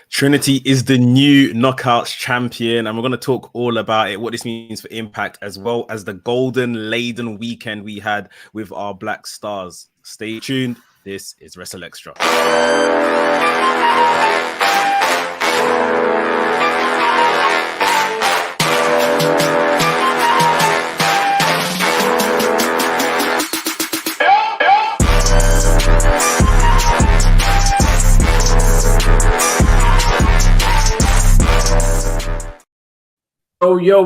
Trinity is the new Knockouts champion, and we're going to talk all about it, what this means for Impact, as well as the golden laden weekend we had with our Black Stars. Stay tuned. This is WrstlXtra.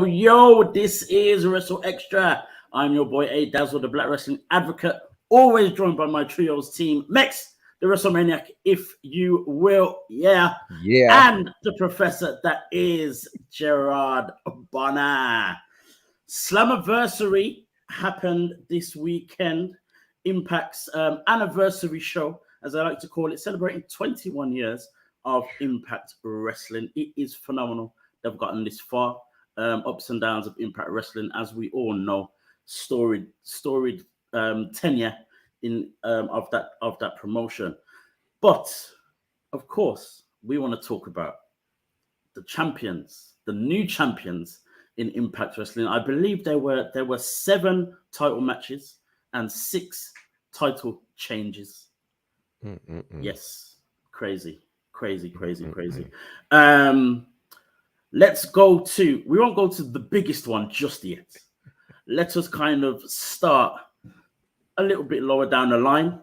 Yo, this is WrstlXtra. I'm your boy A Dazzle, the Black Wrestling Advocate, always joined by my trios team, Mex, the WrestleManiac, if you will, yeah, and the professor that is Gerard Bonner. Slammiversary happened this weekend, Impact's anniversary show, as I like to call it, celebrating 21 years of Impact Wrestling. It is phenomenal they've gotten this far. Ups and downs of Impact Wrestling, as we all know, storied tenure in of that promotion. But of course, we want to talk about the champions, the new champions in Impact Wrestling. I believe there were 7 title matches and 6 title changes. Yes, crazy. Let's go to, we won't go to the biggest one just yet. Let us kind of start a little bit lower down the line,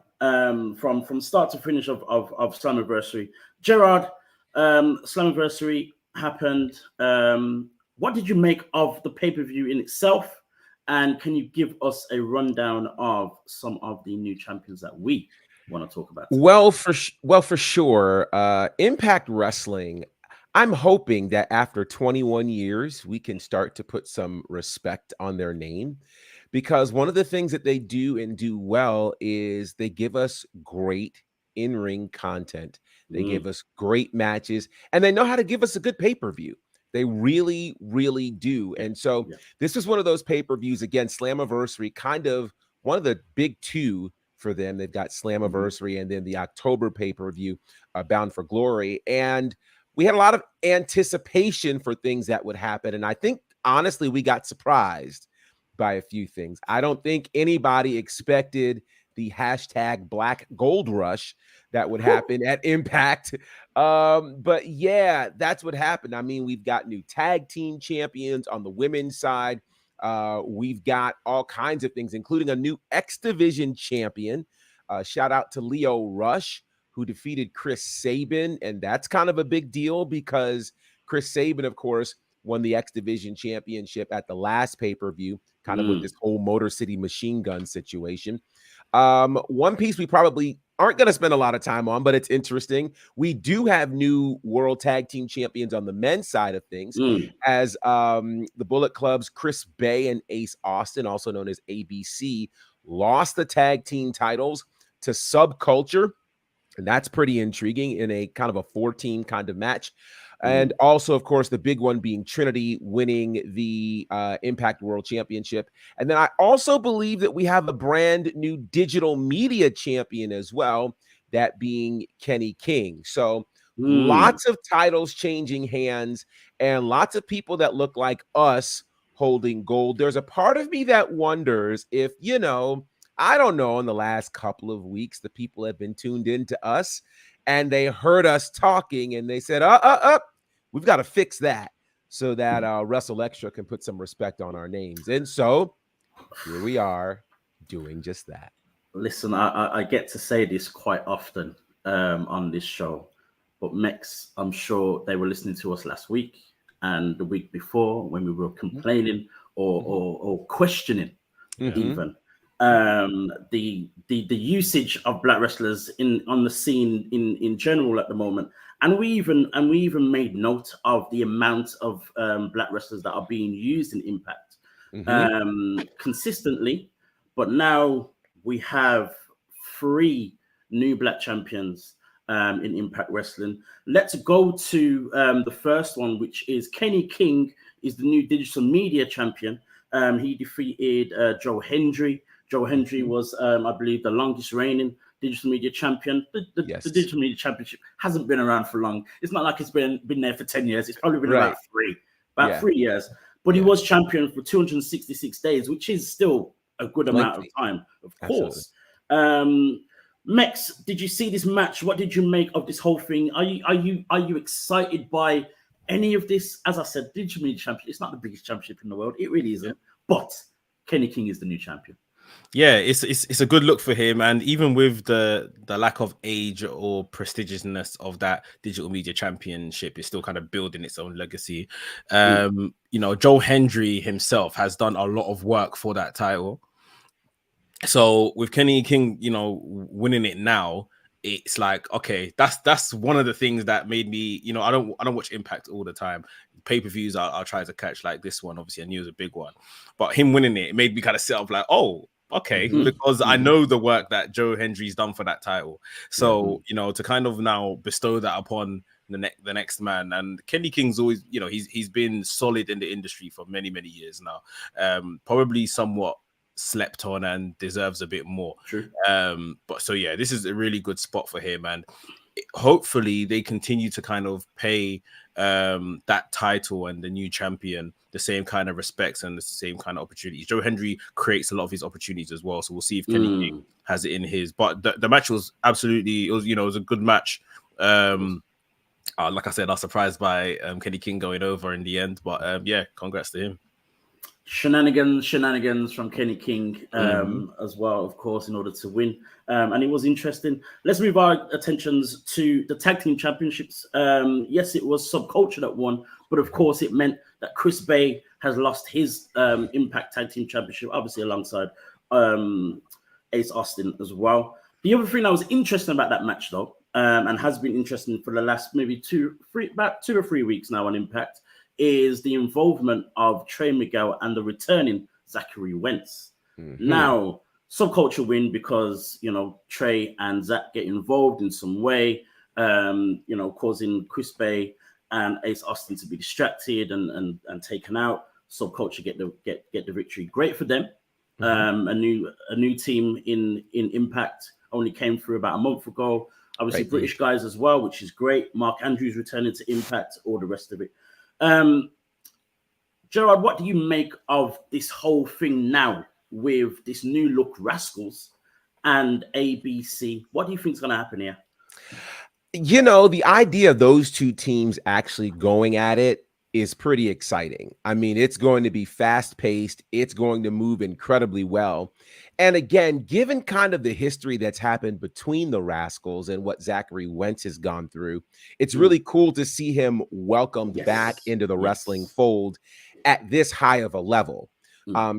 from start to finish of Slammiversary. Gerard, Slammiversary happened. What did you make of the pay-per-view in itself? And can you give us a rundown of some of the new champions that we want to talk about today? Well, for sure. Impact Wrestling, I'm hoping that after 21 years, we can start to put some respect on their name, because one of the things that they do and do well is they give us great in-ring content. They give us great matches, and they know how to give us a good pay-per-view. They really, really do. And so this is one of those pay-per-views, again, Slammiversary, kind of one of the big 2 for them. They've got Slammiversary and then the October pay-per-view, Bound for Glory. And we had a lot of anticipation for things that would happen. And I think, honestly, we got surprised by a few things. I don't think anybody expected the hashtag Black Gold Rush that would happen at Impact. But yeah, that's what happened. I mean, we've got new tag team champions on the women's side. We've got all kinds of things, including a new X Division champion. Shout out to Leo Rush, who defeated Chris Sabin. And that's kind of a big deal because Chris Sabin, of course, won the X Division championship at the last pay-per-view, kind of with this whole Motor City Machine Gun situation. One piece we probably aren't going to spend a lot of time on, but it's interesting. We do have new World Tag Team Champions on the men's side of things, as the Bullet Club's Chris Bay and Ace Austin, also known as ABC, lost the tag team titles to Subculture. And that's pretty intriguing in a kind of a 4-team kind of match. And also, of course, the big one being Trinity winning the Impact World Championship. And then I also believe that we have a brand new digital media champion as well, that being Kenny King. So lots of titles changing hands and lots of people that look like us holding gold. There's a part of me that wonders if, I don't know, in the last couple of weeks, the people have been tuned into us and they heard us talking and they said, we've got to fix that so that WrstlXtra can put some respect on our names. And so here we are doing just that. Listen, I get to say this quite often on this show, but Mex, I'm sure they were listening to us last week and the week before when we were complaining or questioning even the usage of black wrestlers on the scene in general at the moment, and we even made note of the amount of black wrestlers that are being used in Impact consistently. But now we have 3 new black champions in Impact Wrestling. Let's go to the first one, which is Kenny King is the new digital media champion. He defeated Joe Hendry. Joe Hendry was, I believe, the longest reigning digital media champion. The Yes. digital media championship hasn't been around for long. It's not like it's been there for 10 years. It's probably been Right. about 3 years. But he Yeah. was champion for 266 days, which is still a good amount of Lengthy. time, of course. Mex, did you see this match? What did you make of this whole thing? Are you excited by any of this? As I said, digital media championship, it's not the biggest championship in the world. It really isn't. Yeah. But Kenny King is the new champion. Yeah, it's a good look for him, and even with the lack of age or prestigiousness of that digital media championship, it's still kind of building its own legacy. You know, Joe Hendry himself has done a lot of work for that title. So with Kenny King, you know, winning it now, it's like, okay, that's one of the things that made me, you know, I don't watch Impact all the time. Pay-per-views I'll try to catch, like this one. Obviously, I knew it was a big one, but him winning it made me kind of sit up like, oh, okay, because I know the work that Joe Hendry's done for that title. So you know, to kind of now bestow that upon the next man, and Kenny King's always, you know, he's been solid in the industry for many years now. Probably somewhat slept on and deserves a bit more. True. But so yeah, this is a really good spot for him, and hopefully they continue to kind of pay that title and the new champion the same kind of respects and the same kind of opportunities. Joe Hendry creates a lot of his opportunities as well, so we'll see if Kenny King has it in his. But the match was absolutely, it was a good match. Like I said, I was surprised by Kenny King going over in the end, but yeah, congrats to him. Shenanigans from Kenny King as well, of course, in order to win. And it was interesting. Let's move our attentions to the tag team championships. Yes, it was Subculture that won, but of course it meant that Chris Bay has lost his Impact Tag Team Championship, obviously alongside Ace Austin as well. The other thing that was interesting about that match, though, and has been interesting for the last maybe about 2 or 3 weeks now on Impact, is the involvement of Trey Miguel and the returning Zachary Wentz. Now, Subculture win because, you know, Trey and Zach get involved in some way, you know, causing Chris Bay and Ace Austin to be distracted and taken out. Subculture get the victory. Great for them. A new team in Impact only came through about a month ago. Obviously, British guys as well, which is great. Mark Andrews returning to Impact, all the rest of it. Gerard, what do you make of this whole thing now with this new look Rascals and ABC? What do you think is going to happen here? You know, the idea of those two teams actually going at it is pretty exciting. I mean, it's going to be fast-paced. It's going to move incredibly well. And again, given kind of the history that's happened between the Rascals and what Zachary Wentz has gone through, it's really cool to see him welcomed back into the wrestling fold at this high of a level.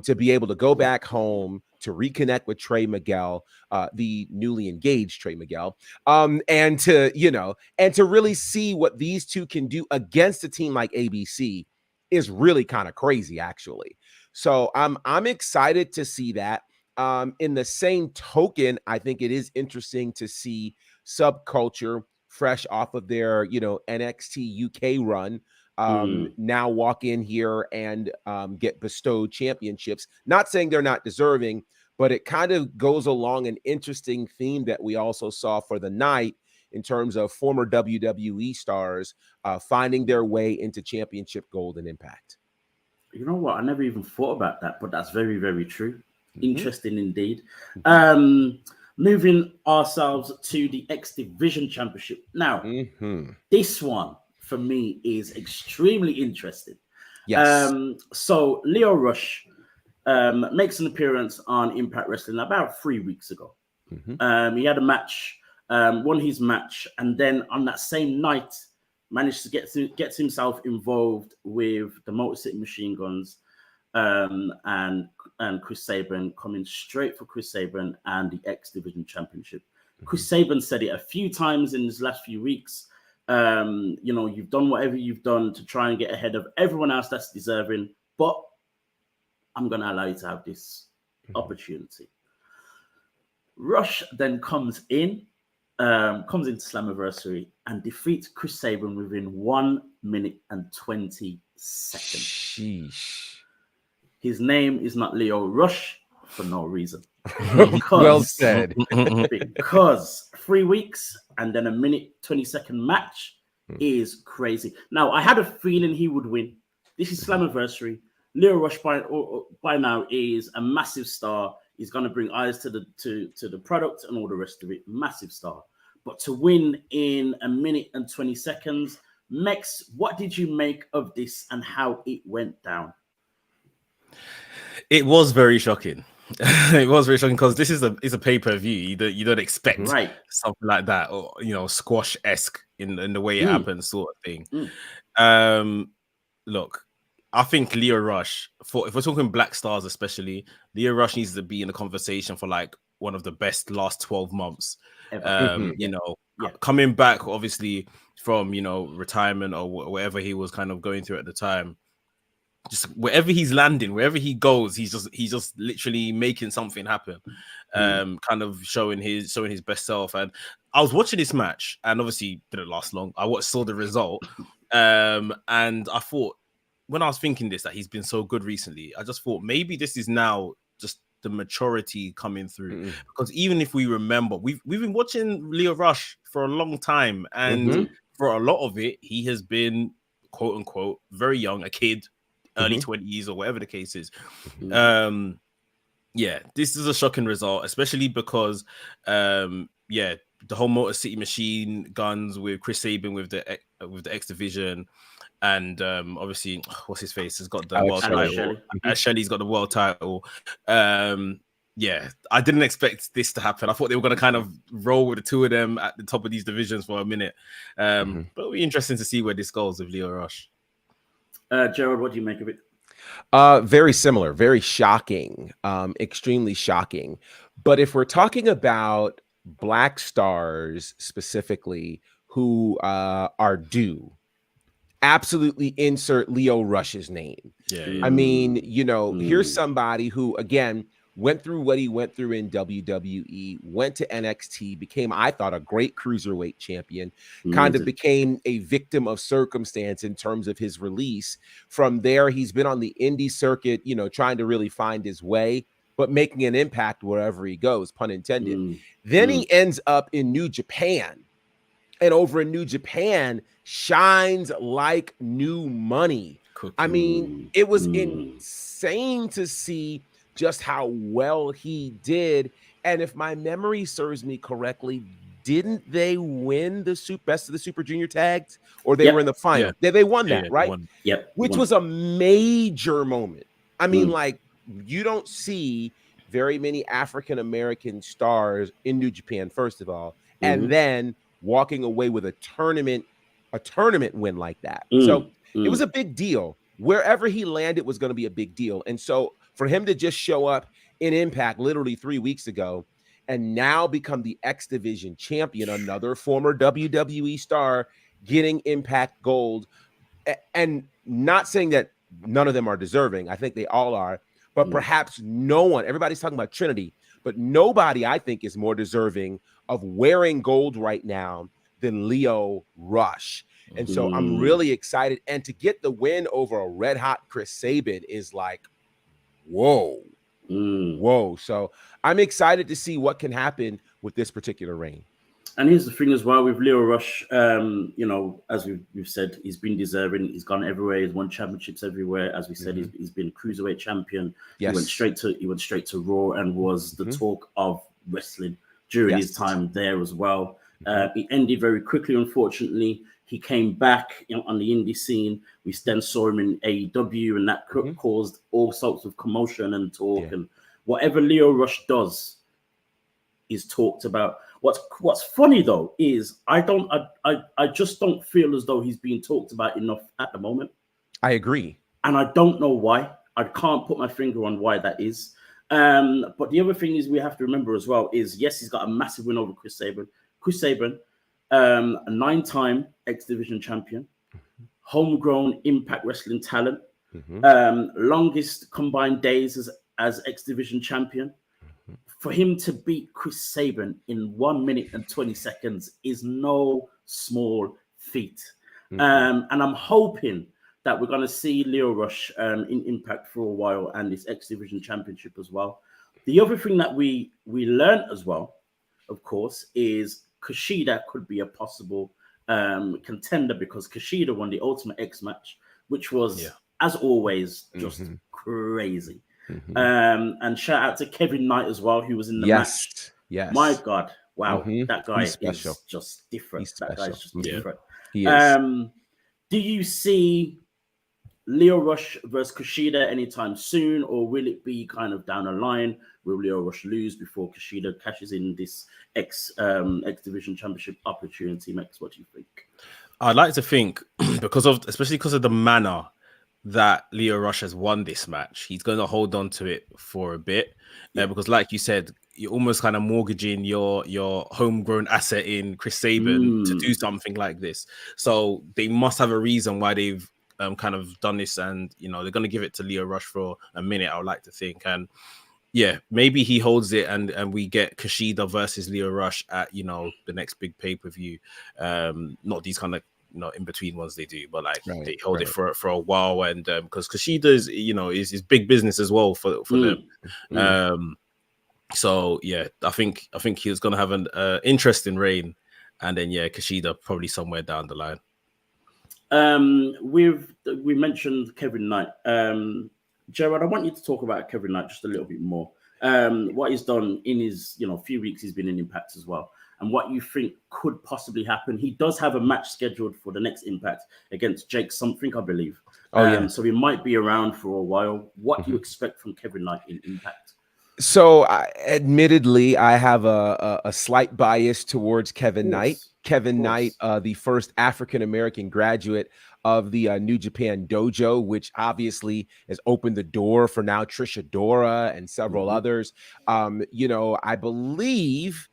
To be able to go back home, to reconnect with Trey Miguel, the newly engaged Trey Miguel, and to, you know, and to really see what these two can do against a team like ABC is really kind of crazy, actually. So I'm excited to see that. In the same token, I think it is interesting to see Subculture fresh off of their, you know, NXT UK run, now walk in here and get bestowed championships. Not saying they're not deserving, but it kind of goes along an interesting theme that we also saw for the night in terms of former WWE stars finding their way into championship gold and Impact. You know what? I never even thought about that, but that's very, very true. Interesting indeed. Moving ourselves to the X Division Championship. Now, this one for me is extremely interesting. Yes. So Leo Rush makes an appearance on Impact Wrestling about 3 weeks ago. He had a match, won his match, and then on that same night managed to get himself involved with the Motor City Machine Guns and Chris Sabin, coming straight for Chris Sabin and the X Division Championship. Chris Sabin said it a few times in his last few weeks. You know, you've done whatever you've done to try and get ahead of everyone else that's deserving, but I'm going to allow you to have this opportunity. Rush then comes into Slammiversary and defeats Chris Sabin within 1 minute and 20 seconds. Sheesh. His name is not Leo Rush for no reason. Well Because said. because 3 weeks and then a minute 20-second match is crazy. Now, I had a feeling he would win. This is Slammiversary. Leo Rush by now is a massive star. He's going to bring eyes to the product and all the rest of it. Massive star. But to win in a minute and 20 seconds, Mex, what did you make of this and how it went down? It was very shocking. It was very shocking because this is a pay-per-view. You don't expect something like that, or squash-esque in the way it happens, sort of thing. Look, I think Leo Rush, if we're talking black stars especially, Leo Rush needs to be in the conversation for like one of the best last 12 months. Coming back obviously from retirement or whatever he was kind of going through at the time. Just wherever he's landing, wherever he goes, he's just literally making something happen. Kind of showing his best self. And I was watching this match, and obviously didn't last long. Saw the result, and I thought, when I was thinking this, that he's been so good recently, I just thought maybe this is now just the maturity coming through. Because even if we remember, we've been watching Leo Rush for a long time, and for a lot of it, he has been quote unquote very young, a kid. Early 20s or whatever the case is. This is a shocking result, especially because the whole Motor City Machine Guns with Chris Sabin with the X Division, and obviously what's his face has got the world title. Shelley's got the world title. I didn't expect this to happen. I thought they were going to kind of roll with the two of them at the top of these divisions for a minute. But it'll be interesting to see where this goes with Leo Rush. Gerald, what do you make of it? Very similar, very shocking, extremely shocking. But if we're talking about black stars specifically who are due, absolutely insert Leo Rush's name. I mean, here's somebody who, again, went through what he went through in WWE, went to NXT, became, I thought, a great cruiserweight champion, kind of became a victim of circumstance in terms of his release. From there, he's been on the indie circuit, trying to really find his way, but making an impact wherever he goes, pun intended. Then he ends up in New Japan. And over in New Japan, shines like new money. I mean, it was insane to see just how well he did. And if my memory serves me correctly, didn't they win the best of the Super Junior tags, or they were in the final? They won that, right? Which was a major moment. I mean, like, you don't see very many African-American stars in New Japan, first of all, and then walking away with a tournament win like that. So it was a big deal. Wherever he landed was going to be a big deal. And so for him to just show up in Impact literally 3 weeks ago and now become the X Division champion, another former WWE star getting Impact Gold, and not saying that none of them are deserving. I think they all are, but perhaps no one, everybody's talking about Trinity, but nobody, I think, is more deserving of wearing gold right now than Leo Rush. And so I'm really excited. And to get the win over a red hot Chris Sabin is like, whoa. So I'm excited to see what can happen with this particular reign. And here's the thing as well with Leo Rush, as we've said, he's been deserving. He's gone everywhere. He's won championships everywhere. As we said, he's been cruiserweight champion. Yes. He went straight to Raw and was the talk of wrestling during his time there as well. It ended very quickly, unfortunately. He came back on the indie scene. We then saw him in AEW, and that caused all sorts of commotion and talk. And whatever Leo Rush does is talked about. What's funny though is I just don't feel as though he's being talked about enough at the moment. I agree, and I don't know why. I can't put my finger on why that is. But the other thing is we have to remember as well is, yes, he's got a massive win over Chris Sabin. Chris Sabin, a 9-time X Division champion, homegrown Impact Wrestling talent, longest combined days as X Division champion. For him to beat Chris Sabin in 1 minute and 20 seconds is no small feat. And I'm hoping that we're going to see Leo Rush in Impact for a while and this X Division Championship as well. The other thing that we learned as well, of course, is Kushida could be a possible contender, because Kushida won the Ultimate X match, which was, as always, just crazy. And shout out to Kevin Knight as well, who was in the match. Yes. My God. Wow. That guy is special. just different. He's that guy is just different. He is. Do you see Lio Rush versus Kushida anytime soon, or will it be kind of down the line? Will Lio Rush lose before Kushida cashes in this X Division Championship opportunity? Max, what do you think? I'd like to think, especially because of the manner that Lio Rush has won this match, he's going to hold on to it for a bit. Because, like you said, you're almost kind of mortgaging your homegrown asset in Chris Sabin to do something like this. So they must have a reason why they've kind of done this, and they're going to give it to Lio Rush for a minute, I would like to think. And maybe he holds it, and we get Kushida versus Lio Rush at the next big pay-per-view. Not these kind of in between ones they do, but like they hold it for a while, and because Kushida is big business as well for them. So I think he's going to have an interesting reign, and then Kushida probably somewhere down the line. We mentioned Kevin Knight. Gerard, I want you to talk about Kevin Knight just a little bit more. What he's done in his few weeks he's been in Impact as well, and what you think could possibly happen. He does have a match scheduled for the next Impact against Jake something, I believe. So he might be around for a while. What do you expect from Kevin Knight in Impact? So, admittedly, I have a slight bias towards Kevin Knight. Kevin Knight, the first African-American graduate of the New Japan Dojo, which obviously has opened the door for now Trisha Dora and several others. I believe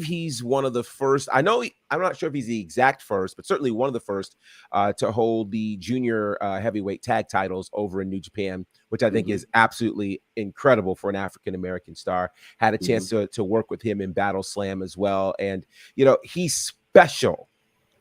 he's one of the first. I'm not sure if he's the exact first, but certainly one of the first to hold the junior heavyweight tag titles over in New Japan, which I think is absolutely incredible for an African-American star. Had a chance to work with him in Battle Slam as well. And, he's special.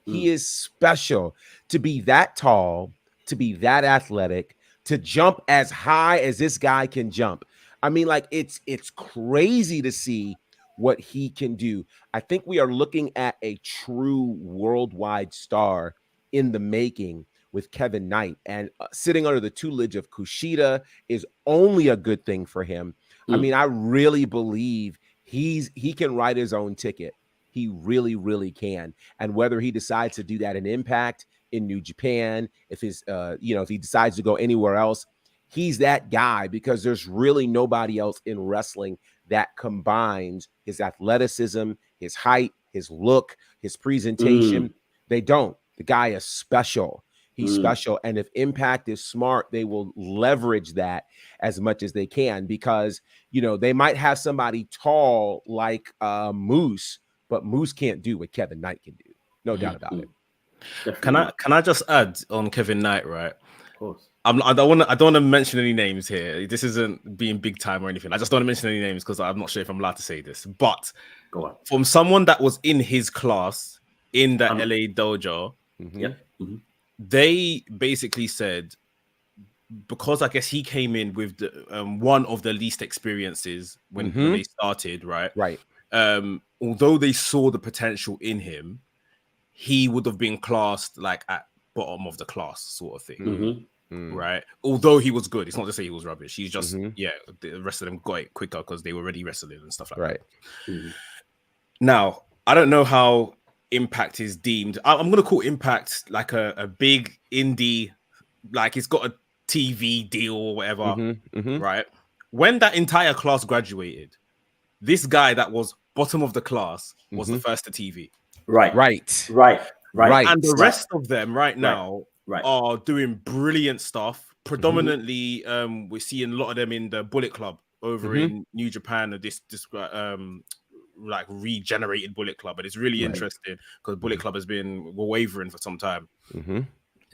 He is special to be that tall, to be that athletic, to jump as high as this guy can jump. I mean, like, it's crazy to see what he can do. I think we are looking at a true worldwide star in the making with Kevin Knight, and sitting under the tutelage of Kushida is only a good thing for him. I mean, I really believe he can write his own ticket. He really, really can. And whether he decides to do that in Impact, in New Japan, if he decides to go anywhere else, he's that guy, because there's really nobody else in wrestling that combines his athleticism, his height, his look, his presentation. They don't. The guy is special. He's special. And if Impact is smart, they will leverage that as much as they can, because, they might have somebody tall like Moose, but Moose can't do what Kevin Knight can do. No doubt about it. Definitely. Can I just add on Kevin Knight, right? Of course. I don't want to mention any names here. This isn't being big time or anything. I just don't want to mention any names because I'm not sure if I'm allowed to say this. But go on. From someone that was in his class in the LA dojo, they basically said, because I guess he came in with the, one of the least experiences when they started, right? Right. Although they saw the potential in him, he would have been classed like at bottom of the class sort of thing. Right, although he was good, it's not to say he was rubbish. He's just the rest of them got it quicker because they were already wrestling and stuff like that. Now, I don't know how Impact is deemed. I'm gonna call Impact like a big indie, like it's got a TV deal or whatever, right? When that entire class graduated, this guy that was bottom of the class was the first to TV. Right. And the rest of them now are doing brilliant stuff. Predominantly, we're seeing a lot of them in the Bullet Club over in New Japan, or this like regenerated Bullet Club, and it's really interesting because Bullet Club has been wavering for some time.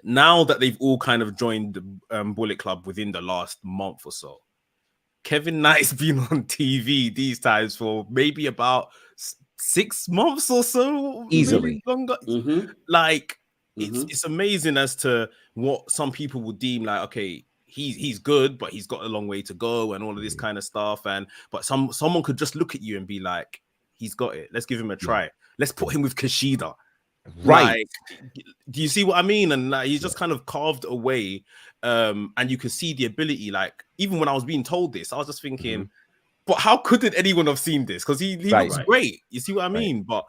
Now that they've all kind of joined the Bullet Club within the last month or so, Kevin Knight's been on TV these times for maybe about 6 months or so, easily longer. Like it's amazing as to what some people would deem like, okay, he's good, but he's got a long way to go and all of this kind of stuff. And but someone could just look at you and be like, he's got it. Let's give him a try. Let's put him with Kushida. Right. Like, do you see what I mean? And like, he's just kind of carved away. And you can see the ability. Like, even when I was being told this, I was just thinking, but how couldn't anyone have seen this? Because he looks great. You see what I mean? But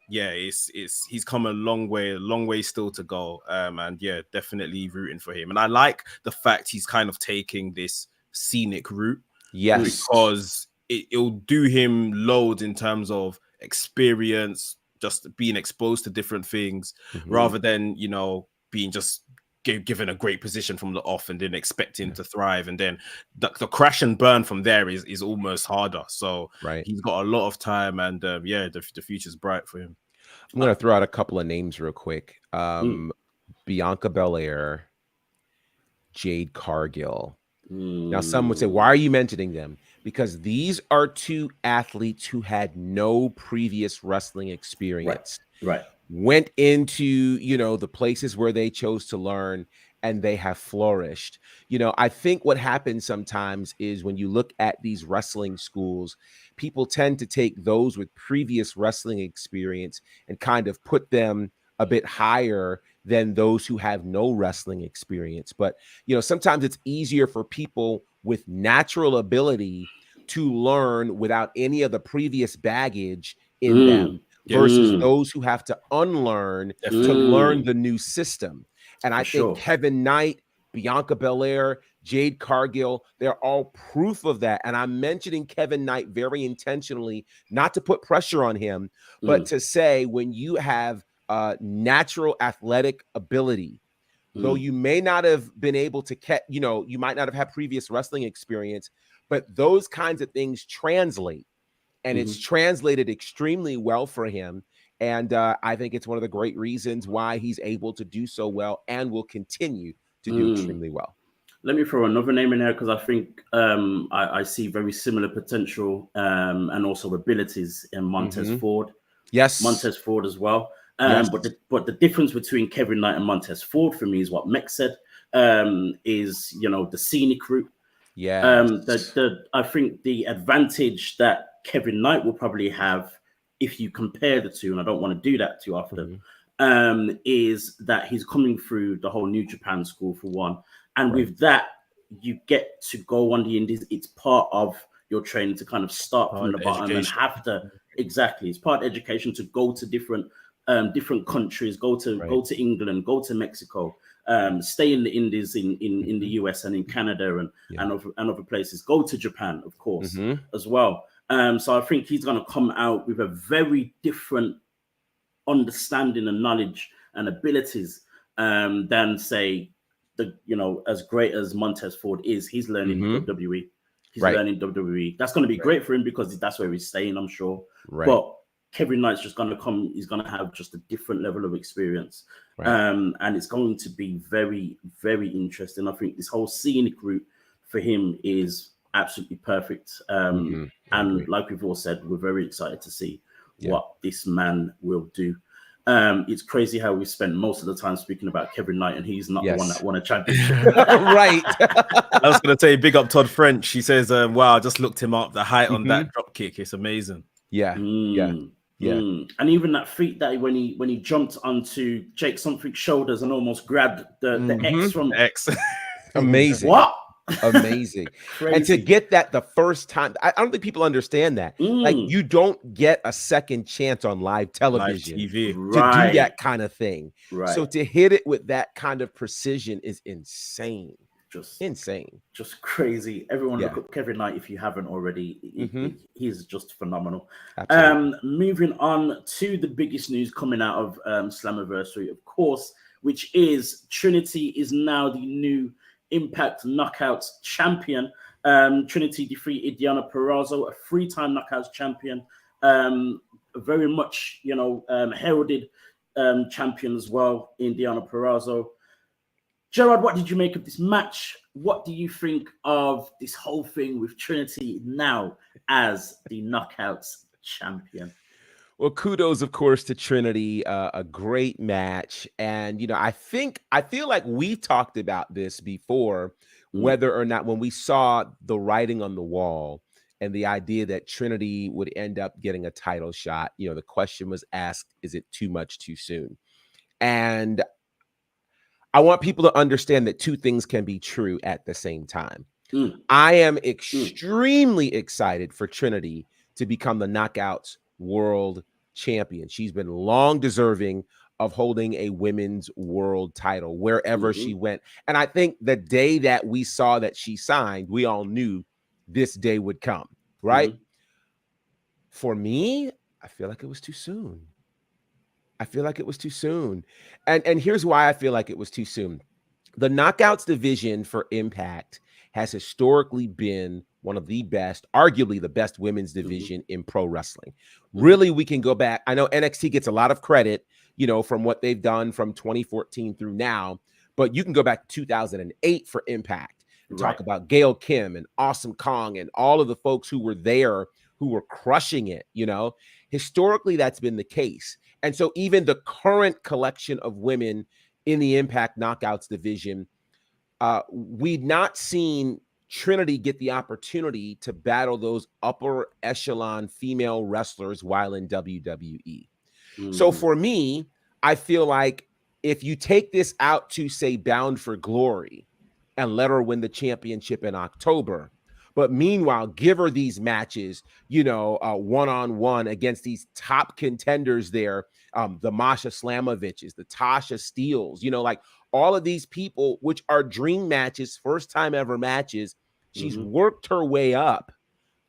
yeah, he's come a long way still to go. And yeah, definitely rooting for him. And I like the fact he's kind of taking this scenic route. Yes. Because it'll do him loads in terms of experience, just being exposed to different things, rather than, you know, being just given a great position from the off and then expecting to thrive. And then the crash and burn from there is almost harder. So he's got a lot of time, and yeah, the future's bright for him. I'm going to throw out a couple of names real quick. Bianca Belair, Jade Cargill. Now, some would say, why are you mentioning them? Because these are two athletes who had no previous wrestling experience. Right. Went into, you know, the places where they chose to learn, and they have flourished. You know, I think what happens sometimes is when you look at these wrestling schools, people tend to take those with previous wrestling experience and kind of put them a bit higher than those who have no wrestling experience. But, you know, sometimes it's easier for people with natural ability to learn without any of the previous baggage in them versus those who have to unlearn to learn the new system. And I think Kevin Knight, Bianca Belair, Jade Cargill, they're all proof of that. And I'm mentioning Kevin Knight very intentionally, not to put pressure on him, but to say when you have natural athletic ability, though you may not have been able to catch, you know, you might not have had previous wrestling experience, but those kinds of things translate, and it's translated extremely well for him. And I think it's one of the great reasons why he's able to do so well and will continue to do extremely well. Let me throw another name in there, because I think I see very similar potential and also abilities in Montez Ford. Yes. Montez Ford as well. But the difference between Kevin Knight and Montez Ford for me is what Mex said, is, you know, the scenic route. Yeah. I think the advantage that Kevin Knight will probably have, if you compare the two, and I don't want to do that too often, is that he's coming through the whole New Japan school for one. And with that, you get to go on the indies. It's part of your training to kind of start from the bottom and have to, it's part of education to go to different countries, go to England, go to Mexico, stay in the indies in the US and in Canada and other places, go to Japan, of course, as well. So I think he's going to come out with a very different understanding and knowledge and abilities than, say, as great as Montez Ford is. He's learning WWE. He's learning WWE. That's going to be great for him because that's where he's staying, I'm sure. But Kevin Knight's just going to come. He's going to have just a different level of experience, and it's going to be very, very interesting. I think this whole scenic route for him is absolutely perfect. And like we've all said, we're very excited to see what this man will do. It's crazy how we spent most of the time speaking about Kevin Knight, and he's not the one that won a championship. Right. I was going to say, big up Todd French. He says, wow, I just looked him up. The height on that drop kick, it's amazing. Yeah. And even that feat that when he jumped onto Jake Something's shoulders and almost grabbed the X from X. Amazing. What? Amazing. And to get that the first time, I don't think people understand that. Like, you don't get a second chance on live television TV. to do that kind of thing. So to hit it with that kind of precision is insane. Just insane. Just crazy. Everyone look up Kevin Knight if you haven't already. He's just phenomenal. Moving on to the biggest news coming out of Slammiversary, of course, which is Trinity is now the new Impact Knockouts champion. Trinity defeated Diana Purrazzo, a 3-time Knockouts champion. Very much, heralded champion as well in Diana Purrazzo. Gerard, what did you make of this match? What do you think of this whole thing with Trinity now as the Knockouts champion? Well, kudos, of course, to Trinity. A great match. And, I feel like we talked about this before, whether or not when we saw the writing on the wall and the idea that Trinity would end up getting a title shot, the question was asked, is it too much too soon? And I want people to understand that two things can be true at the same time. I am extremely excited for Trinity to become the Knockouts World Champion. She's been long deserving of holding a women's world title wherever she went. And I think the day that we saw that she signed, we all knew this day would come, right? For me, I feel like it was too soon. And here's why I feel like it was too soon. The Knockouts division for Impact has historically been one of the best, arguably the best women's division in pro wrestling. Really, we can go back. I know NXT gets a lot of credit, from what they've done from 2014 through now, but you can go back to 2008 for Impact and talk about Gail Kim and Awesome Kong and all of the folks who were there who were crushing it. Historically, that's been the case. And so even the current collection of women in the Impact Knockouts division, we've not seen Trinity get the opportunity to battle those upper echelon female wrestlers while in WWE. So for me, I feel like if you take this out to, say, Bound for Glory and let her win the championship in October, but meanwhile, give her these matches, one-on-one against these top contenders there, the Masha Slamoviches, the Tasha Steeles, like all of these people, which are dream matches, first time ever matches. She's worked her way up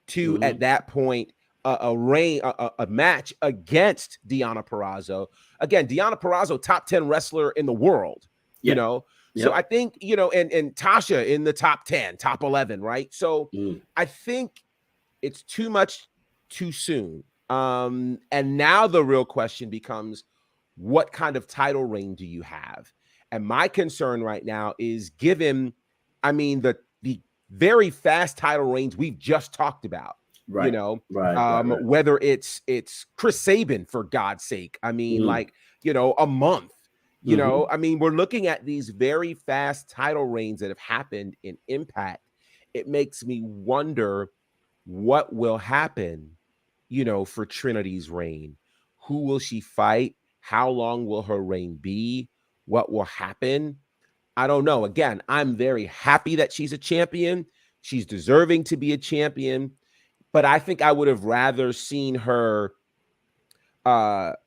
to, at that point, a match against Deonna Purrazzo. Again, Deonna Purrazzo, top 10 wrestler in the world, So I think, and Tasha in the top 10, top 11, right? So I think it's too much too soon. And now the real question becomes, what kind of title reign do you have? And my concern right now is given, the very fast title reigns we've just talked about. Right. Whether it's Chris Sabin, for God's sake, a month. We're looking at these very fast title reigns that have happened in Impact. It makes me wonder what will happen, for Trinity's reign. Who will she fight? How long will her reign be? What will happen? I don't know. Again, I'm very happy that she's a champion. She's deserving to be a champion. But I think I would have rather seen her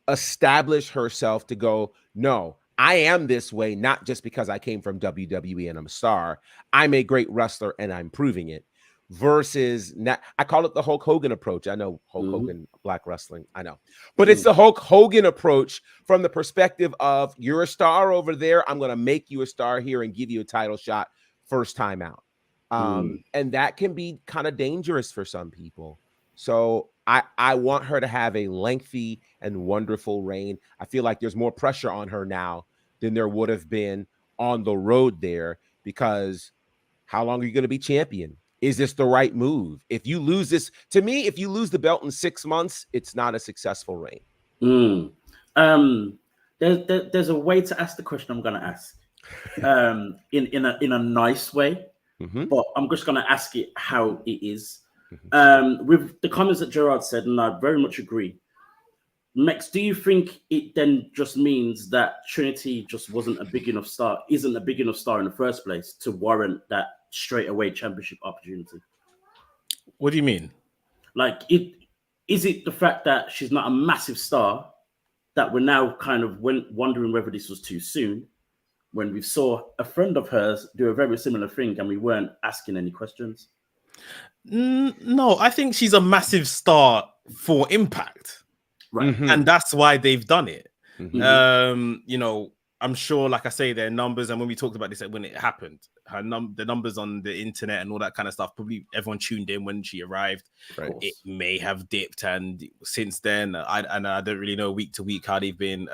establish herself to go, no, I am this way, not just because I came from WWE and I'm a star. I'm a great wrestler and I'm proving it. Versus, I call it the Hulk Hogan approach. I know Hulk Hogan, Black Wrestling, I know. But it's the Hulk Hogan approach from the perspective of, you're a star over there, I'm going to make you a star here and give you a title shot first time out. And that can be kind of dangerous for some people. So I want her to have a lengthy and wonderful reign. I feel like there's more pressure on her now than there would have been on the road there, because how long are you going to be champion? Is this the right move? If you lose this, to me, if you lose the belt in 6 months, it's not a successful reign. There's a way to ask the question I'm going to ask in a nice way. But I'm just going to ask it how it is. With the comments that Gerard said, and I very much agree. Mex, do you think it then just means that Trinity just isn't a big enough star in the first place to warrant that straightaway championship opportunity? What do you mean? Is it the fact that she's not a massive star that we're now kind of wondering whether this was too soon, when we saw a friend of hers do a very similar thing and we weren't asking any questions? No, I think she's a massive star for Impact. Right. And that's why they've done it. I'm sure, like I say, their numbers, and when we talked about this when it happened, the numbers on the internet and all that kind of stuff, probably everyone tuned in when she arrived. Right. It may have dipped, and since then, I don't really know week to week how they've been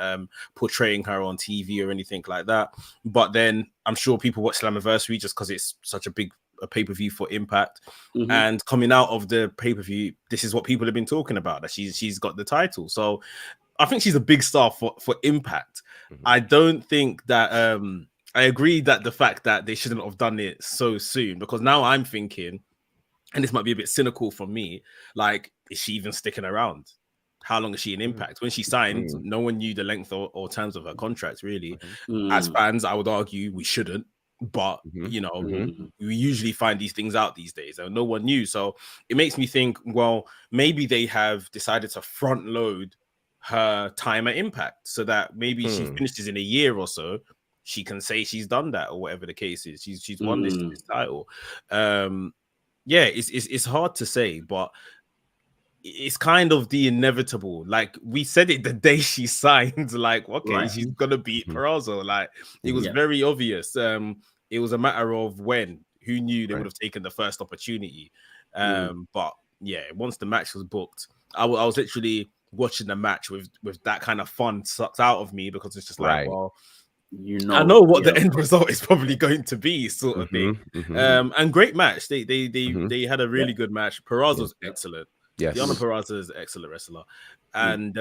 portraying her on TV or anything like that. But then I'm sure people watch Slammiversary just because it's such a big a pay-per-view for Impact. And coming out of the pay-per-view, this is what people have been talking about, that she's got the title. So I think she's a big star for Impact. I don't think that I agree that the fact that they shouldn't have done it so soon, because now I'm thinking, and this might be a bit cynical from me, like, is she even sticking around? How long is she in Impact? When she signed, no one knew the length or terms of her contract, really. As fans, I would argue we shouldn't, but you know, we usually find these things out these days, and no one knew. So it makes me think, well, maybe they have decided to front load her time at Impact so that maybe she finishes in a year or so, she can say she's done that, or whatever the case is. She's won this title. Yeah, it's hard to say, but it's kind of the inevitable. Like, we said it the day she signed, like, okay, she's gonna beat Peraza. Like, it was very obvious. It was a matter of when. Who knew they would have taken the first opportunity? But yeah, once the match was booked, I was literally watching the match with that kind of fun sucked out of me, because it's just like, well, you know, I know what the end result is probably going to be, sort of thing. And great match. They had a really good match. Peraza was excellent. Yes. Deonna Purrazzo is an excellent wrestler. And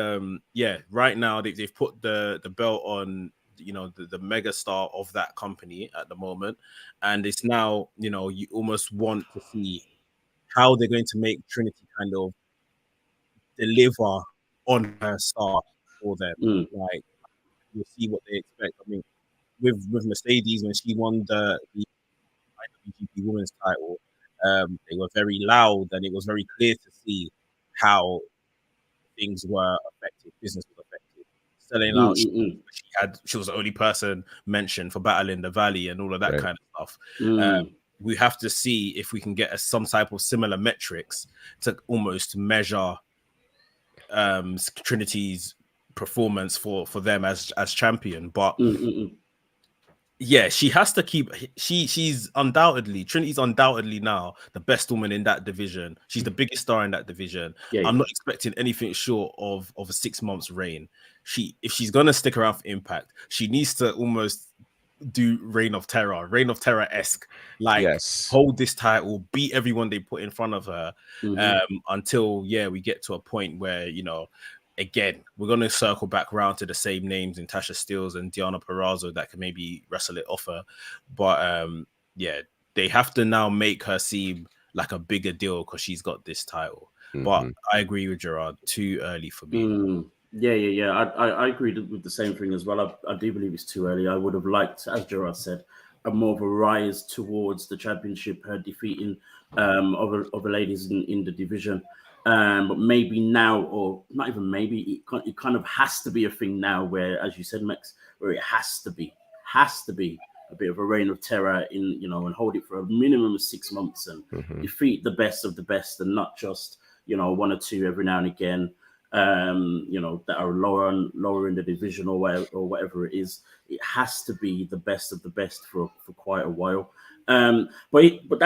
right now they've put the belt on, you know, the mega star of that company at the moment. And it's now, you know, you almost want to see how they're going to make Trinity kind of deliver on her star for them. Like, you'll see what they expect. I mean, with Mercedes, when she won the IWGP Women's title, they were very loud, and it was very clear to see how things were affected, business was affected. Selling out, she was the only person mentioned for Battle in the Valley and all of that kind of stuff. We have to see if we can get some type of similar metrics to almost measure Trinity's performance for them as champion. But yeah, she has to keep. She's undoubtedly, Trinity's undoubtedly now the best woman in that division. She's the biggest star in that division. I'm not expecting anything short of a 6 months reign. If she's gonna stick around for Impact, she needs to almost do Reign of Terror-esque, like, hold this title, beat everyone they put in front of her, until we get to a point where, you know, again, we're going to circle back around to the same names in Tasha Steelz and Deonna Purrazzo that can maybe wrestle it off her. But they have to now make her seem like a bigger deal because she's got this title. But I agree with Gerard, too early for me. I agree with the same thing as well. I do believe it's too early. I would have liked, as Gerard said, a more of a rise towards the championship, her defeating other ladies in the division. But maybe now, or not even maybe, it kind of has to be a thing now where, as you said, Max, where it has to be a bit of a reign of terror in, you know, and hold it for a minimum of 6 months and defeat the best of the best, and not just, you know, one or two every now and again, you know, that are lower in the division or whatever it is. It has to be the best of the best for quite a while. But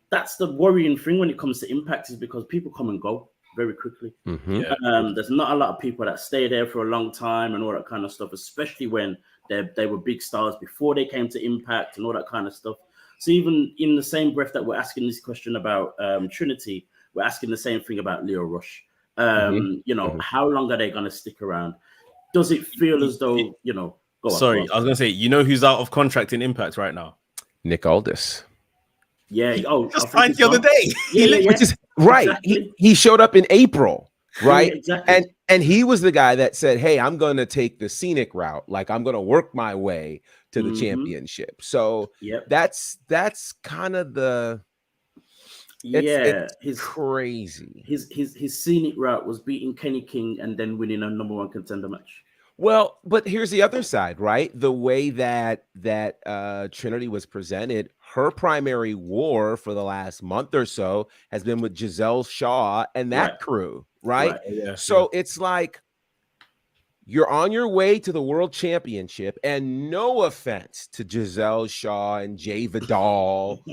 that's the worrying thing when it comes to Impact, is because people come and go very quickly. There's not a lot of people that stay there for a long time and all that kind of stuff, especially when they were big stars before they came to Impact and all that kind of stuff. So even in the same breath that we're asking this question about Trinity, we're asking the same thing about Lio Rush. You know, how long are they going to stick around? Does it feel as though, you know... I was going to say, you know who's out of contract in Impact right now? Nick Aldis. Yeah. Just signed the other day. Which is right. Exactly. He showed up in April, right? Exactly. And he was the guy that said, "Hey, I'm going to take the scenic route. Like, I'm going to work my way to the championship." So that's kind of the... It's crazy. His scenic route was beating Kenny King and then winning a number one contender match. Well, but here's the other side, right? The way that Trinity was presented, her primary war for the last month or so has been with Giselle Shaw and that crew, right? So it's like, you're on your way to the world championship, and no offense to Giselle Shaw and Jay Vidal,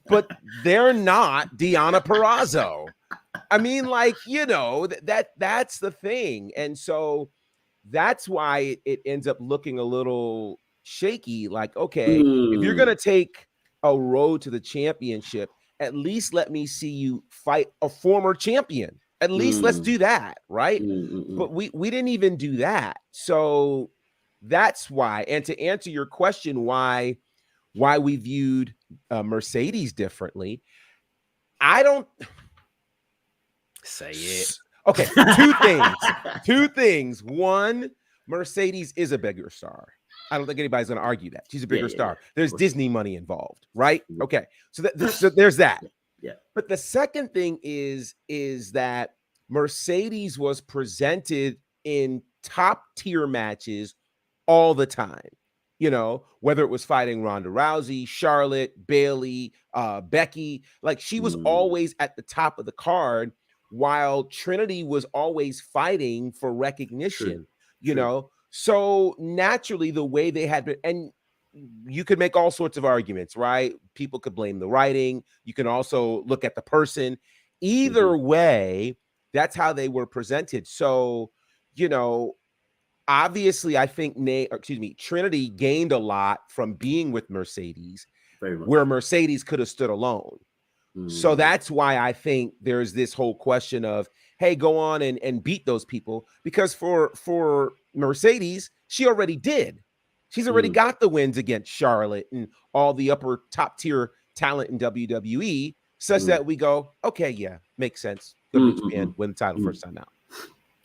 but they're not Deonna Purrazzo. I mean, like, you know, that's the thing. And so that's why it ends up looking a little shaky. Like, okay, if you're going to take a road to the championship, at least let me see you fight a former champion. At least let's do that, right? But we didn't even do that. So that's why. And to answer your question, why we viewed Mercedes differently, I don't say it. Okay, two things. One, Mercedes is a bigger star. I don't think anybody's going to argue that. She's a bigger star. There's Disney money involved, right? Okay, so there's that. Yeah. But the second thing is that Mercedes was presented in top tier matches all the time. You know, whether it was fighting Ronda Rousey, Charlotte, Bayley, Becky, like she was always at the top of the card, while Trinity was always fighting for recognition. You know, so naturally the way they had been, and you could make all sorts of arguments, right? People could blame the writing. You can also look at the person. Either way, that's how they were presented. So, you know, obviously, I think Trinity gained a lot from being with Mercedes, where Mercedes could have stood alone. So that's why I think there's this whole question of, hey, go on and beat those people, because for Mercedes, she already did. She's already got the wins against Charlotte and all the upper top tier talent in WWE, such that we go, okay, yeah, makes sense. Good man, win the title first time out.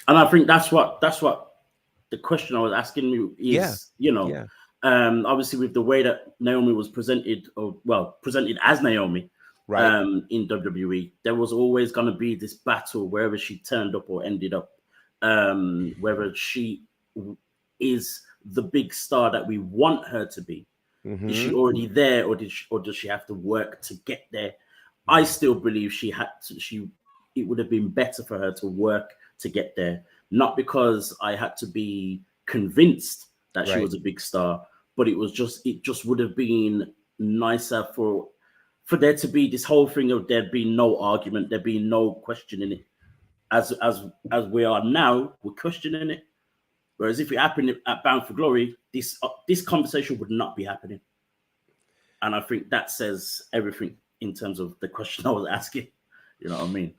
And I think that's what the question I was asking you is, you know, obviously with the way that Naomi was presented, presented as Naomi, right, in WWE, there was always going to be this battle wherever she turned up or ended up, whether she is the big star that we want her to be. Is she already there, or does she have to work to get there? I still believe it would have been better for her to work to get there, not because I had to be convinced that she was a big star, but it just would have been nicer for there to be this whole thing of there being no argument, there being no questioning it. As we are now, we're questioning it. Whereas if it happened at Bound for Glory, this conversation would not be happening. And I think that says everything in terms of the question I was asking. You know what I mean?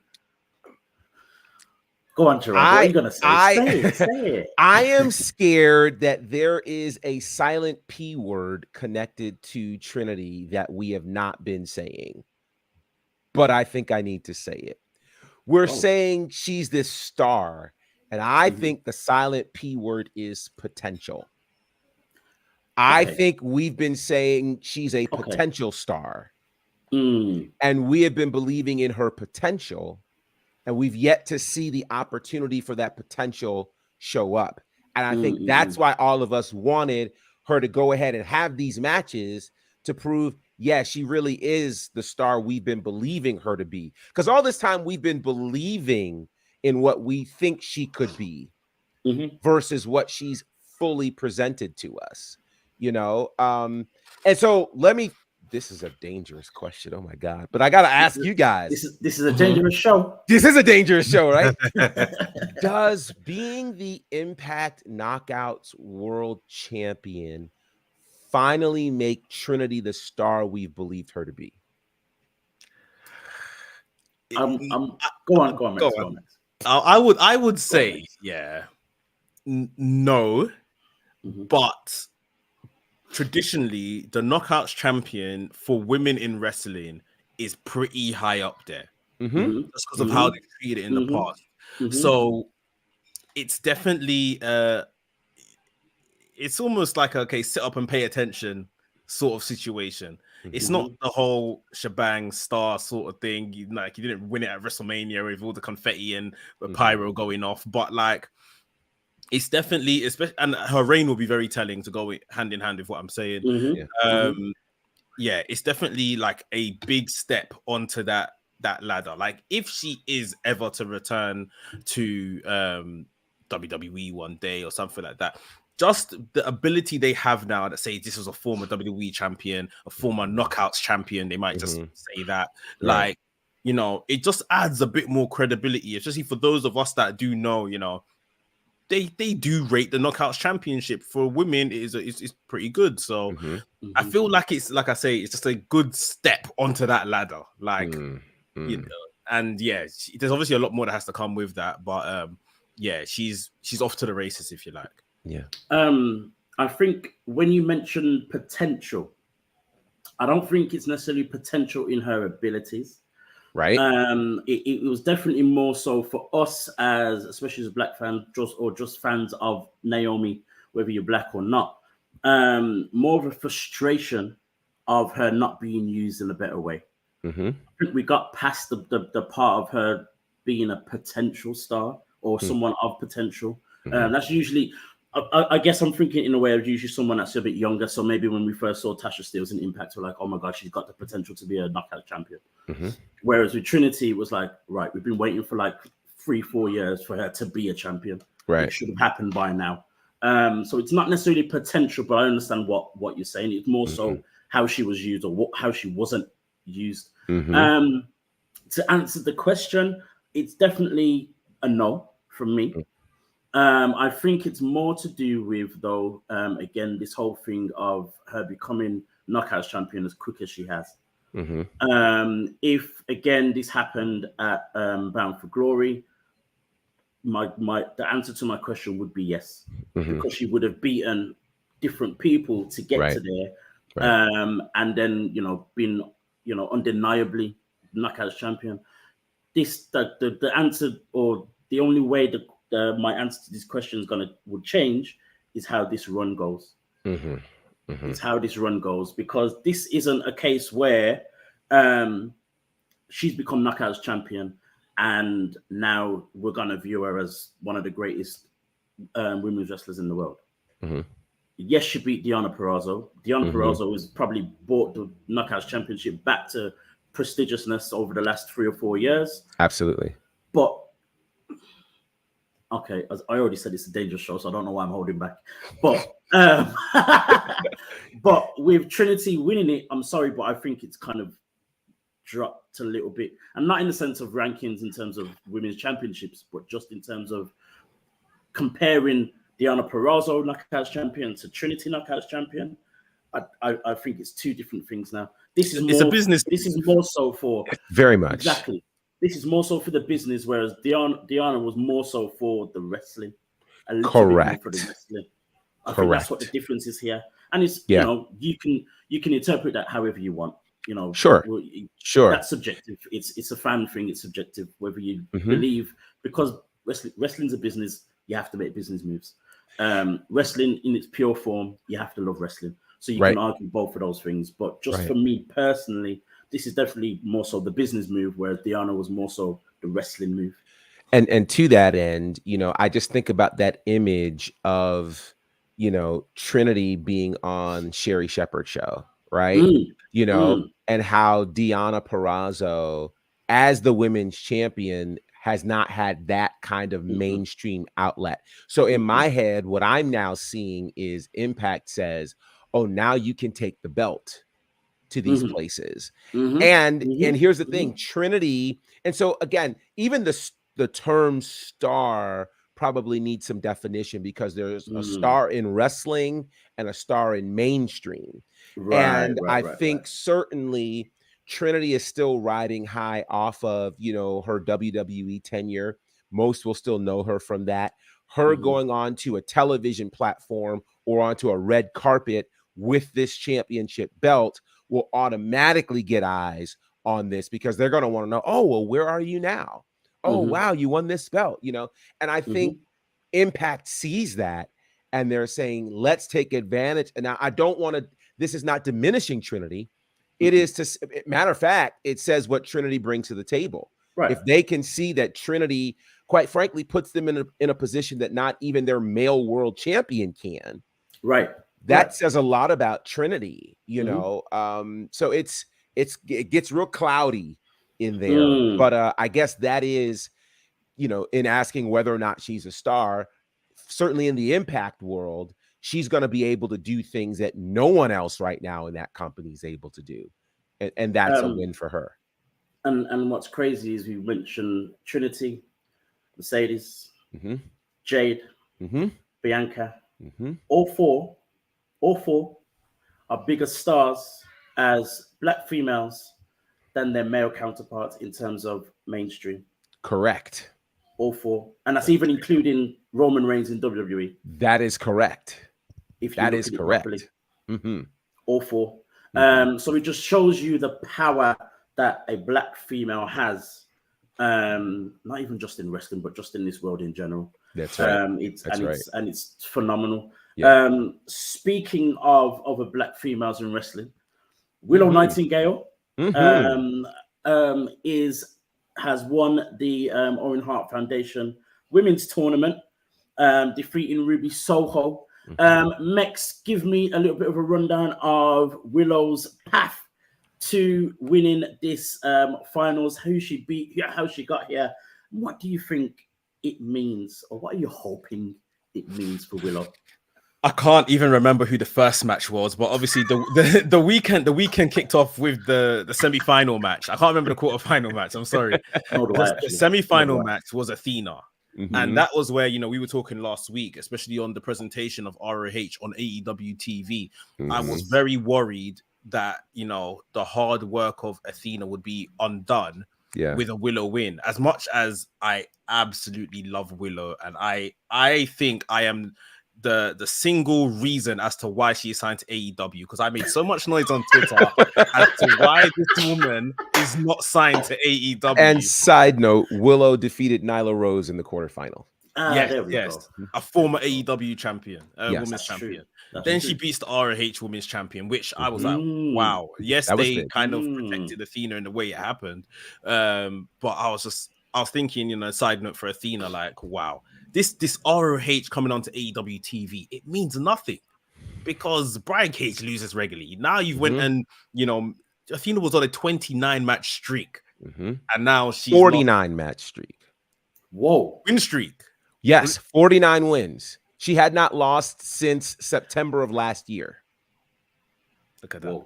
Go on, Gerard. What are you going to say? Say it. I am scared that there is a silent P word connected to Trinity that we have not been saying. But I think I need to say it. We're saying she's this star. And I think the silent P word is potential. I think we've been saying she's a potential star. And we have been believing in her potential. And we've yet to see the opportunity for that potential show up. And I think that's why all of us wanted her to go ahead and have these matches to prove, yeah, she really is the star we've been believing her to be. Because all this time we've been believing in what we think she could be versus what she's fully presented to us, you know? And so this is a dangerous question. Oh my God. But I got to ask you guys. This is a dangerous show. This is a dangerous show, right? Does being the Impact Knockouts World Champion finally make Trinity the star we've believed her to be? Go on, Max. I would say, no, but traditionally, the Knockouts champion for women in wrestling is pretty high up there, just because of how they treated it in the past. So it's definitely, it's almost like sit up and pay attention sort of situation. It's not the whole shebang star sort of thing. You didn't win it at WrestleMania with all the confetti and the pyro going off, but it's definitely, especially, and her reign will be very telling to go hand in hand with what I'm saying. It's definitely like a big step onto that ladder. Like if she is ever to return to WWE one day or something like that, just the ability they have now that say this was a former WWE champion, a former Knockouts champion, they might just say that. Like, it just adds a bit more credibility, especially for those of us that do know, they do rate the Knockouts Championship for women is pretty good. So I feel like it's, like I say, it's just a good step onto that ladder. Like, you know, and yeah, there's obviously a lot more that has to come with that, but yeah, she's off to the races, if you like. Yeah. I think when you mention potential, I don't think it's necessarily potential in her abilities. Right. It was definitely more so for us, as especially as black fans, just fans of Naomi, whether you're black or not. More of a frustration of her not being used in a better way. I think we got past the part of her being a potential star or someone of potential. That's usually, I guess I'm thinking in a way of usually someone that's a bit younger. So maybe when we first saw Tasha Steelz in Impact, we're like, oh my God, she's got the potential to be a knockout champion. Whereas with Trinity, it was like, right, we've been waiting for like 3-4 years for her to be a champion. Right. It should have happened by now. So it's not necessarily potential, but I understand what you're saying. It's more so how she was used or how she wasn't used. To answer the question, it's definitely a no from me. I think it's more to do with, though, again, this whole thing of her becoming Knockouts champion as quick as she has. If again this happened at Bound for Glory, the answer to my question would be yes, because she would have beaten different people to get to there, and then been undeniably Knockouts champion. The answer, or the only way that my answer to this question would change is how this run goes. It's how this run goes, because this isn't a case where she's become Knockouts champion and now we're gonna view her as one of the greatest women's wrestlers in the world. Yes, she beat Deonna Purrazzo. Deonna Purrazzo has probably brought the Knockouts championship back to prestigiousness over the last 3 or 4 years. Absolutely. But okay, as I already said, it's a dangerous show, so I don't know why I'm holding back. But but with Trinity winning it, I'm sorry, but I think it's kind of dropped a little bit, and not in the sense of rankings in terms of women's championships, but just in terms of comparing Deonna Purrazzo Knockouts champion to Trinity Knockouts champion. I think it's two different things now. This is It's a business. This is more so for very much exactly. This is more so for the business, whereas Deonna was more so for the wrestling. A little Correct. bit more for the wrestling. I think that's what the difference is here, and it's you can interpret that however you want. Sure. That's subjective. It's a fan thing. It's subjective whether you believe, because wrestling's a business. You have to make business moves. Wrestling in its pure form, you have to love wrestling. So you can argue both of those things. But just for me personally, this is definitely more so the business move, whereas Deonna was more so the wrestling move. And to that end, I just think about that image of, Trinity being on Sherry Shepherd's show, right? And how Deonna Purrazzo, as the women's champion, has not had that kind of mainstream outlet. So in my head, what I'm now seeing is Impact says, oh, now you can take the belt to these places. And here's the thing, Trinity. And so again, even the term star probably needs some definition, because there's a star in wrestling and a star in mainstream. I think certainly Trinity is still riding high off of, her WWE tenure. Most will still know her from that. Her going on to a television platform or onto a red carpet with this championship belt will automatically get eyes on this, because they're going to want to know, oh, well, where are you now? Oh, wow, you won this belt, And I think Impact sees that, and they're saying, let's take advantage. And now I don't want to, this is not diminishing Trinity. It is, matter of fact, it says what Trinity brings to the table. Right. If they can see that Trinity, quite frankly, puts them in a position that not even their male world champion can. Right. That says a lot about Trinity, So it gets real cloudy in there. But I guess that is, in asking whether or not she's a star, certainly in the Impact world, she's going to be able to do things that no one else right now in that company is able to do. And that's a win for her. And what's crazy is we mentioned Trinity, Mercedes, Jade, Bianca. All four are bigger stars as black females than their male counterparts in terms of mainstream. Correct. All four. And that's even including Roman Reigns in WWE. That is correct. If you That look is at it correct. properly. All four. So it just shows you the power that a black female has. Not even just in wrestling, but just in this world in general. That's right. It's phenomenal. Yeah. Speaking of other black females in wrestling, Willow Nightingale has won the Owen Hart Foundation Women's Tournament, defeating Ruby Soho. Mex, give me a little bit of a rundown of Willow's path to winning this finals, who she beat, how she got here. What do you think it means, or what are you hoping it means for Willow? I can't even remember who the first match was, but obviously the weekend kicked off with the semi-final match. I can't remember the quarterfinal match. I'm sorry. The semi-final match was Athena. And that was where, we were talking last week, especially on the presentation of ROH on AEW TV. I was very worried that, the hard work of Athena would be undone with a Willow win. As much as I absolutely love Willow, and I think I am the single reason as to why she is signed to AEW, because I made so much noise on Twitter as to why this woman is not signed to AEW. And side note, Willow defeated Nyla Rose in the quarterfinal. Yes, a former AEW champion, women's champion. Then she beats the ROH women's champion, which I was like, wow. Yes, they kind of protected Athena in the way it happened, but I was thinking, side note for Athena, like, wow. This ROH coming onto AEW TV, it means nothing because Brian Cage loses regularly. Now you've went and, Athena was on a 29 match streak, and now she's 49 match streak. Whoa, win streak. Yes, 49 wins. She had not lost since September of last year. Look at that.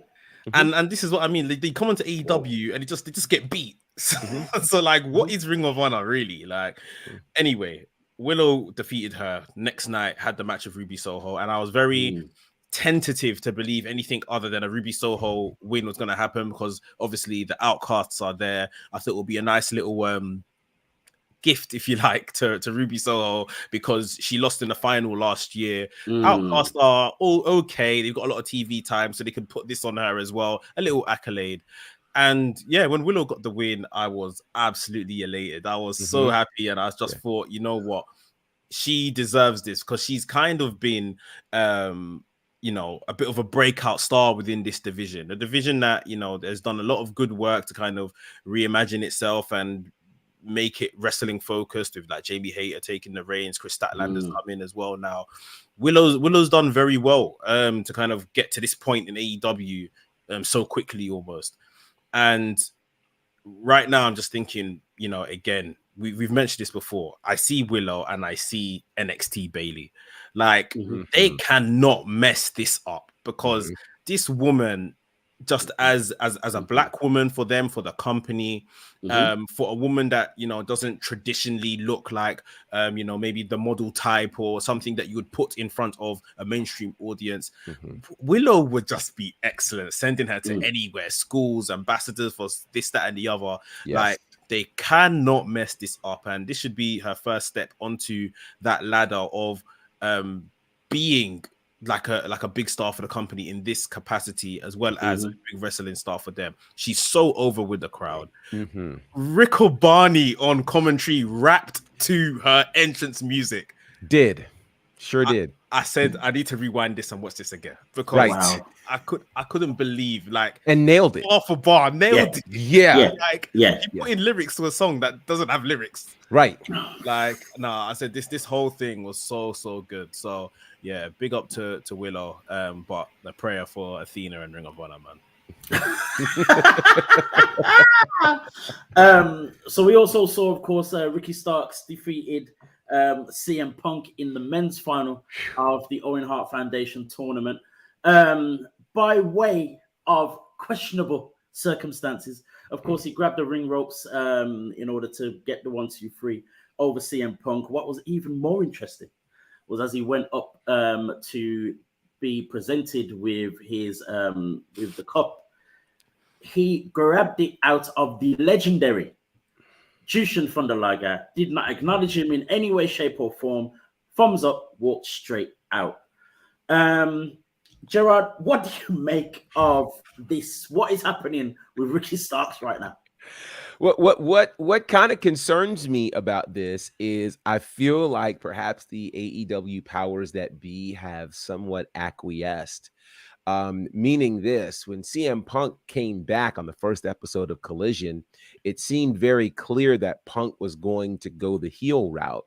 And this is what I mean. They come onto AEW and they just get beat. So like, what is Ring of Honor really? Like, anyway. Willow defeated her next night, had the match of Ruby Soho, and I was very tentative to believe anything other than a Ruby Soho win was going to happen because obviously the Outcasts are there. I thought it would be a nice little gift, if you like, to Ruby Soho because she lost in the final last year. Outcasts are all okay. They've got a lot of TV time, so they can put this on her as well. A little accolade. And yeah, when Willow got the win, I was absolutely elated. I was so happy, and I just thought, you know what, she deserves this because she's kind of been, a bit of a breakout star within this division, a division that has done a lot of good work to kind of reimagine itself and make it wrestling focused. With like Jamie Hayter taking the reins, Chris Statlander's come in as well now. Willow's done very well to kind of get to this point in AEW so quickly almost. And right now, I'm just thinking, again, we've mentioned this before. I see Willow and I see NXT Bailey. Like, they cannot mess this up because this woman, just as a black woman for them, for the company, for a woman that, doesn't traditionally look like, maybe the model type or something that you would put in front of a mainstream audience, Willow would just be excellent, sending her to anywhere, schools, ambassadors for this, that, and the other. Like, they cannot mess this up. And this should be her first step onto that ladder of being like a big star for the company in this capacity, as well as a big wrestling star for them. She's so over with the crowd. Rico Barney on commentary rapped to her entrance music. Did. I said I need to rewind this and watch this again because I couldn't believe, like, and nailed it. Bar for bar, nailed it. He put in lyrics to a song that doesn't have lyrics. Like, I said this whole thing was so good. So yeah, big up to Willow. But the prayer for Athena and Ring of Honor, man. So we also saw, of course, Ricky Starks defeated CM Punk in the men's final of the Owen Hart Foundation tournament by way of questionable circumstances. Of course, he grabbed the ring ropes in order to get the 1-2-3 over CM Punk. What was even more interesting was as he went up to be presented with his with the cup, he grabbed it out of the legendary Jushin Thunder Liger, did not acknowledge him in any way, shape, or form. Thumbs up, walked straight out. Gerard, what do you make of this? What is happening with Ricky Starks right now? What kind of concerns me about this is I feel like perhaps the AEW powers that be have somewhat acquiesced. Meaning this, when CM Punk came back on the first episode of Collision, it seemed very clear that Punk was going to go the heel route.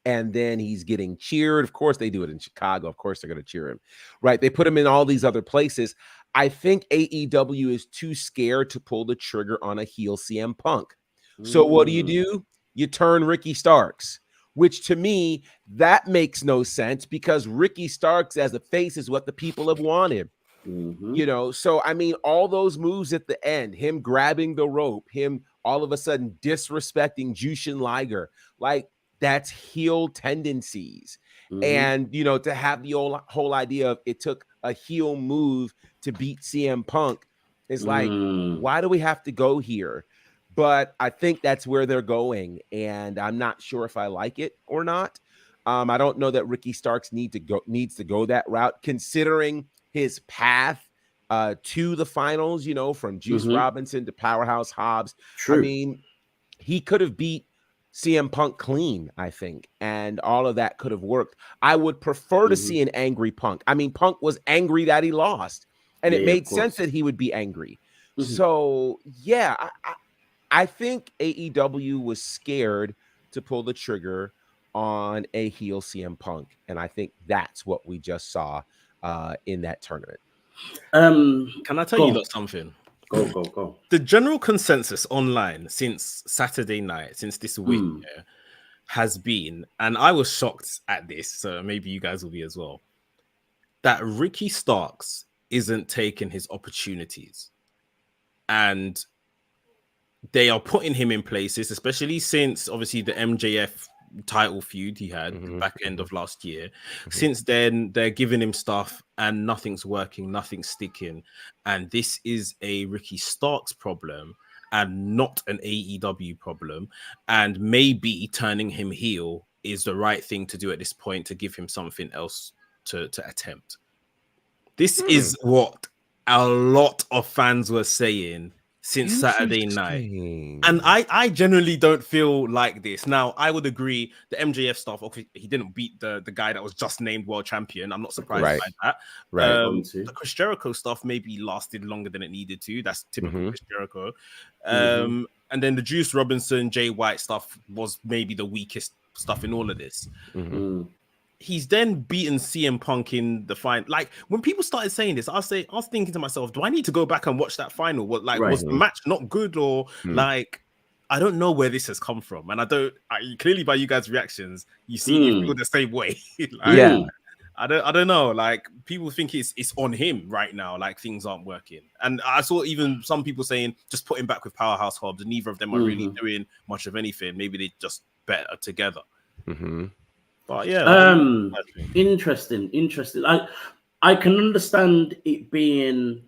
And then he's getting cheered. Of course, they do it in Chicago. Of course, they're going to cheer him, right? They put him in all these other places. I think AEW is too scared to pull the trigger on a heel CM Punk. So what do? You turn Ricky Starks, which to me, that makes no sense because Ricky Starks as a face is what the people have wanted. You know, so I mean, all those moves at the end, him grabbing the rope, him all of a sudden disrespecting Jushin Liger, like, that's heel tendencies. And, you know, to have the whole idea of it took a heel move to beat CM Punk is like, why do we have to go here? But I think that's where they're going. And I'm not sure if I like it or not. I don't know that Ricky Starks needs to go that route, considering his path to the finals, you know, from Juice Robinson to Powerhouse Hobbs. True. I mean, he could have beat CM Punk clean, I think, and all of that could have worked. I would prefer to see an angry Punk. I mean, Punk was angry that he lost, and it made sense that he would be angry. So, yeah, I think AEW was scared to pull the trigger on a heel CM Punk, and I think that's what we just saw in that tournament. Can I tell you something? Go. The general consensus online since Saturday night, since this week, has been, and I was shocked at this, so maybe you guys will be as well, that Ricky Starks isn't taking his opportunities. And they are putting him in places, especially since obviously the MJF title feud he had the back end of last year. Since then, they're giving him stuff and nothing's working, nothing's sticking. And this is a Ricky Starks problem and not an AEW problem. And maybe turning him heel is the right thing to do at this point to give him something else to attempt. This is what a lot of fans were saying since Saturday night. And I generally don't feel like this. Now, I would agree the MJF stuff, okay, he didn't beat the guy that was just named world champion. I'm not surprised by that. The Chris Jericho stuff maybe lasted longer than it needed to. That's typical Chris Jericho. And then the Juice Robinson, Jay White stuff was maybe the weakest stuff in all of this. He's then beaten CM Punk in the final. Like, when people started saying this, I was thinking to myself, do I need to go back and watch that final? What, like, was the match not good, or like, I don't know where this has come from, and clearly by you guys' reactions, you feel the same way. Like, I don't know. Like, people think it's on him right now. Like, things aren't working, and I saw even some people saying just put him back with Powerhouse Hobbs, and neither of them are really doing much of anything. Maybe they just better together. But yeah, interesting. I can understand it being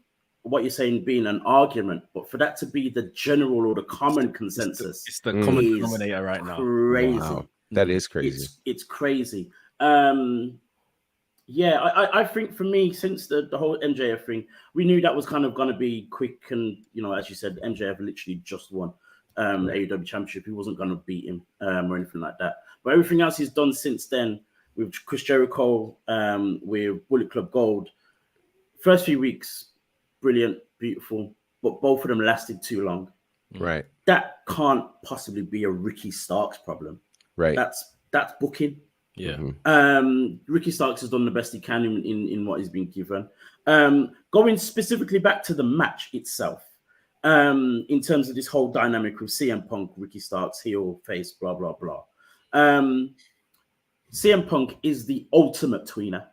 what you're saying, being an argument, but for that to be the general or the common consensus, it's the common denominator right now. Crazy. Wow. That is crazy. It's crazy. Yeah, I think for me, since the whole MJF thing, we knew that was kind of going to be quick, and you know, as you said, MJF literally just won the AEW Championship. He wasn't going to beat him or anything like that. But everything else he's done since then, with Chris Jericho, with Bullet Club Gold, first few weeks, brilliant, beautiful, but both of them lasted too long. Right. That can't possibly be a Ricky Starks problem. Right. That's booking. Yeah. Ricky Starks has done the best he can in what he's been given. Going specifically back to the match itself, in terms of this whole dynamic with CM Punk, Ricky Starks, heel, face, blah, blah, blah. CM Punk is the ultimate tweener.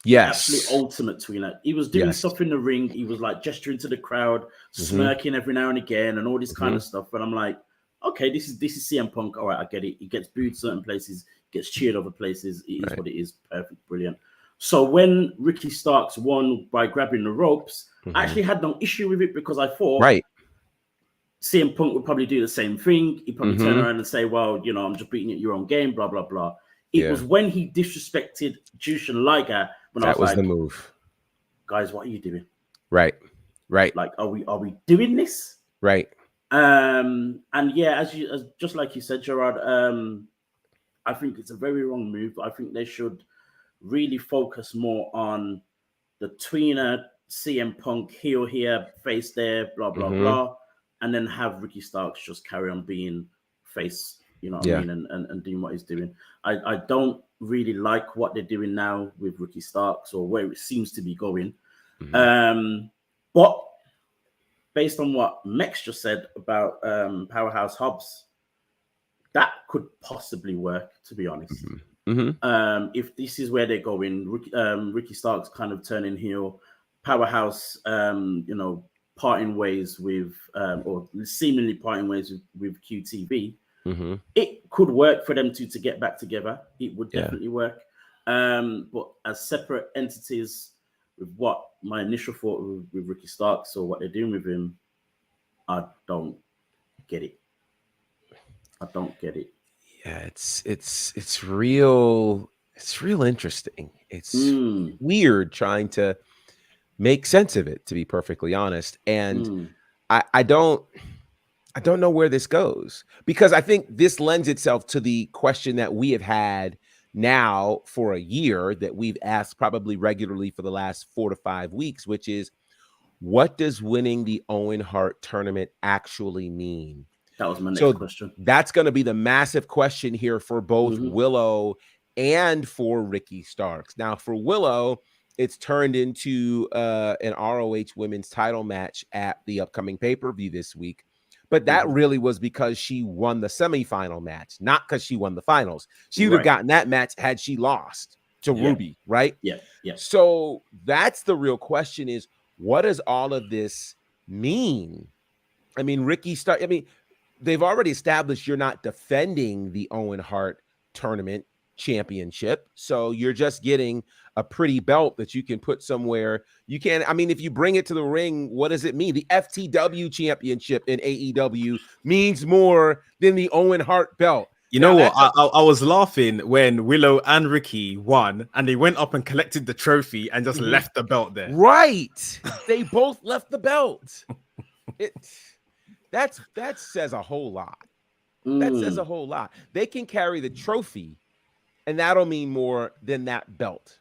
Yes. Absolute ultimate tweener. He was doing stuff in the ring. He was like gesturing to the crowd, smirking every now and again, and all this kind of stuff. But I'm like, okay, this is CM Punk. All right, I get it. He gets booed certain places. gets cheered over places. It is what it is. Perfect, brilliant. So when Ricky Starks won by grabbing the ropes, I actually had no issue with it because I thought CM Punk would probably do the same thing. He'd probably turn around and say, well, you know, I'm just beating at your own game, blah, blah, blah. It was when he disrespected Jushin Liger when I was like, the move. Guys, what are you doing? Right. Like, are we doing this? Right. And yeah, as just like you said, Gerard, I think it's a very wrong move. I think they should really focus more on the tweener, CM Punk, heel here, face there, blah, blah, blah. And then have Ricky Starks just carry on being face, you know what I mean, and doing what he's doing. I don't really like what they're doing now with Ricky Starks or where it seems to be going. But based on what Mex just said about Powerhouse Hobbs, that could possibly work, to be honest. If this is where they're going, Ricky Starks kind of turning heel, Powerhouse, you know, parting ways with, or seemingly parting ways with QTV, it could work for them to get back together. It would definitely work. But as separate entities, with what my initial thought with Ricky Starks or what they're doing with him, I don't get it. Yeah, it's real interesting. It's weird trying to make sense of it, to be perfectly honest. And I don't know where this goes, because I think this lends itself to the question that we have had now for a year, that we've asked probably regularly for the last 4 to 5 weeks, which is, what does winning the Owen Hart tournament actually mean? That was my next question. That's going to be the massive question here for both Willow and for Ricky Starks. Now, for Willow, it's turned into an ROH women's title match at the upcoming pay-per-view this week. But that really was because she won the semifinal match, not because she won the finals. She would have gotten that match had she lost to Ruby, right? Yeah. So that's the real question, is what does all of this mean? I mean, they've already established you're not defending the Owen Hart tournament championship. So you're just getting a pretty belt that you can put somewhere. You can, I mean, if you bring it to the ring, what does it mean? The FTW championship in AEW means more than the Owen Hart belt. You know what? I was laughing when Willow and Ricky won and they went up and collected the trophy and just left the belt there. Right. They both left the belt. That says a whole lot. That says a whole lot. They can carry the trophy, and that'll mean more than that belt.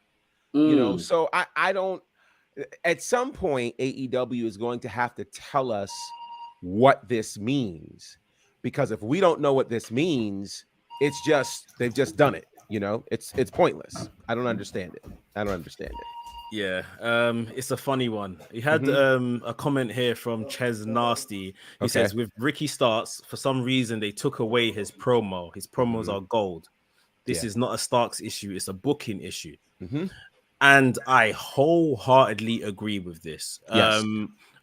You know, so I don't, at some point, AEW is going to have to tell us what this means, because if we don't know what this means, it's just, they've just done it. You know, it's pointless. I don't understand it. Yeah, it's a funny one. He had a comment here from Ches Nasty. He says, with Ricky Starks, for some reason they took away his promo. His promos are gold. This is not a Starks issue, it's a booking issue. And I wholeheartedly agree with this. Yes.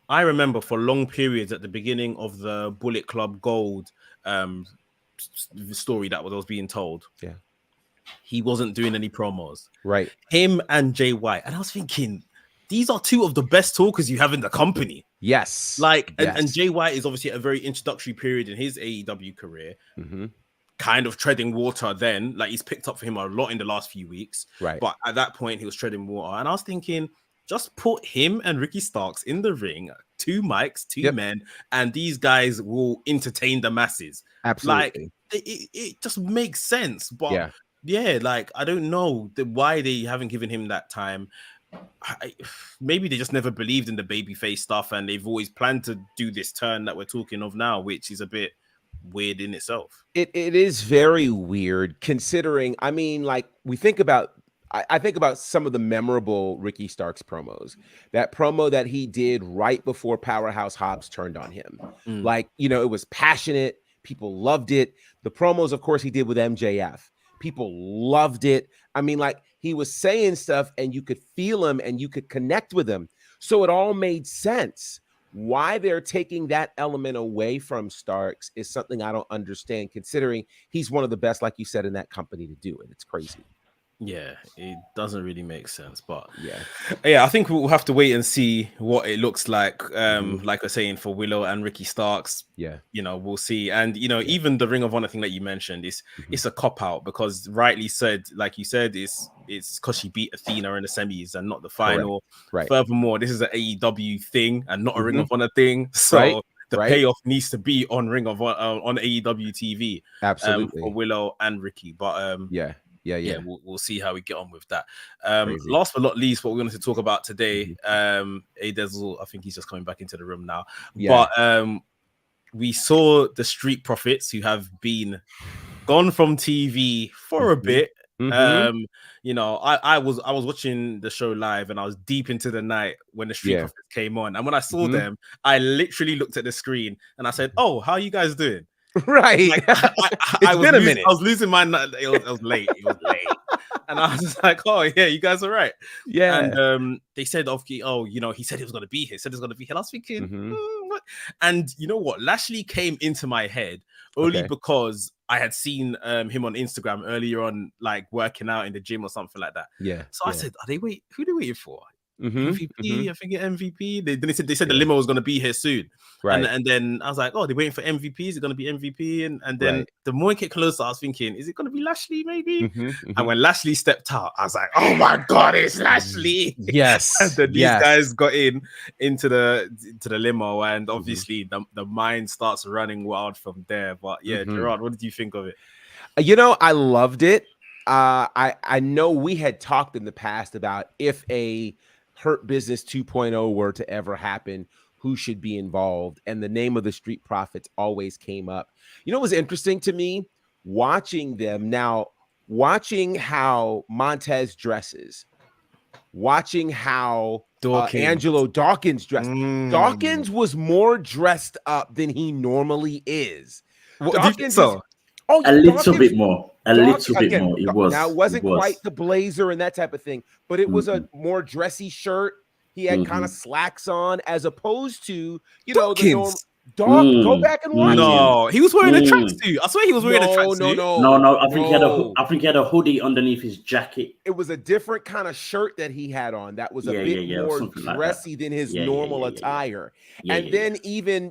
I remember for long periods at the beginning of the Bullet Club Gold story that was being told. Yeah. He wasn't doing any promos. Right. Him and Jay White. And I was thinking, these are two of the best talkers you have in the company. Yes. And Jay White is obviously at a very introductory period in his AEW career. Kind of treading water then. Like, he's picked up for him a lot in the last few weeks. Right. But at that point, he was treading water. And I was thinking, just put him and Ricky Starks in the ring, 2 mics, 2 men, and these guys will entertain the masses. Absolutely. Like, it just makes sense. But yeah, like, I don't know why they haven't given him that time. Maybe they just never believed in the babyface stuff, and they've always planned to do this turn that we're talking of now, which is a bit weird in itself. It is very weird, considering, I mean, like, we think about, I think about some of the memorable Ricky Starks promos. That promo that he did right before Powerhouse Hobbs turned on him. Like, you know, it was passionate. People loved it. The promos, of course, he did with MJF. People loved it. I mean, like, he was saying stuff and you could feel him and you could connect with him. So it all made sense. Why they're taking that element away from Starks is something I don't understand, considering he's one of the best, like you said, in that company to do it. It's crazy. Yeah, it doesn't really make sense, but yeah, I think we'll have to wait and see what it looks like. Like I was saying, for Willow and Ricky Starks, we'll see. And even the Ring of Honor thing that you mentioned is it's a cop out, because rightly said, like you said, it's because she beat Athena in the semis and not the final. Right. Furthermore, this is an AEW thing and not a Ring of Honor thing, so the payoff needs to be on Ring of Honor, on AEW TV. Absolutely, for Willow and Ricky. But yeah, we'll see how we get on with that. Last but not least, what we wanted to talk about today, Adezel, I think he's just coming back into the room now. But we saw the Street Profits, who have been gone from TV for a bit. I was watching the show live, and I was deep into the night when the Street Profits came on. And when I saw them, I literally looked at the screen and I said, "Oh, how are you guys doing?" Right. Like, I was losing, I was losing my night. It was late. It was late. And I was just like, "Oh yeah, you guys are right." Yeah. And they said, he said he was gonna be here. Said he was gonna be here. I was thinking, what? And you know what? Lashley came into my head only because I had seen him on Instagram earlier on, like working out in the gym or something like that. Yeah. So I said, who are they waiting for? MVP, I think MVP. They said the limo was going to be here soon, right? And then I was like, oh, they're waiting for MVP. Is it going to be MVP? And then the more it get closer, I was thinking, is it going to be Lashley? Maybe. And when Lashley stepped out, I was like, oh my god, it's Lashley! Yes. And then these guys got into the limo, and obviously the mind starts running wild from there. But yeah, Gerard, what did you think of it? I loved it. I know we had talked in the past about if a Hurt Business 2.0 were to ever happen, who should be involved, and the name of the Street Profits always came up. It was interesting to me watching them now, watching how Montez dresses, watching how Angelo Dawkins dressed. Dawkins was more dressed up than he normally is. Dawkins, so a little bit more. A little bit more. It was. Now, it wasn't quite the blazer and that type of thing, but it was a more dressy shirt. He had kind of slacks on, as opposed to, the normal. Go back and watch. No, he was wearing a tracksuit. I swear he was wearing a tracksuit. No. I think he had a hoodie underneath his jacket. It was a different kind of shirt that he had on. That was a bit more dressy than his normal attire. And then even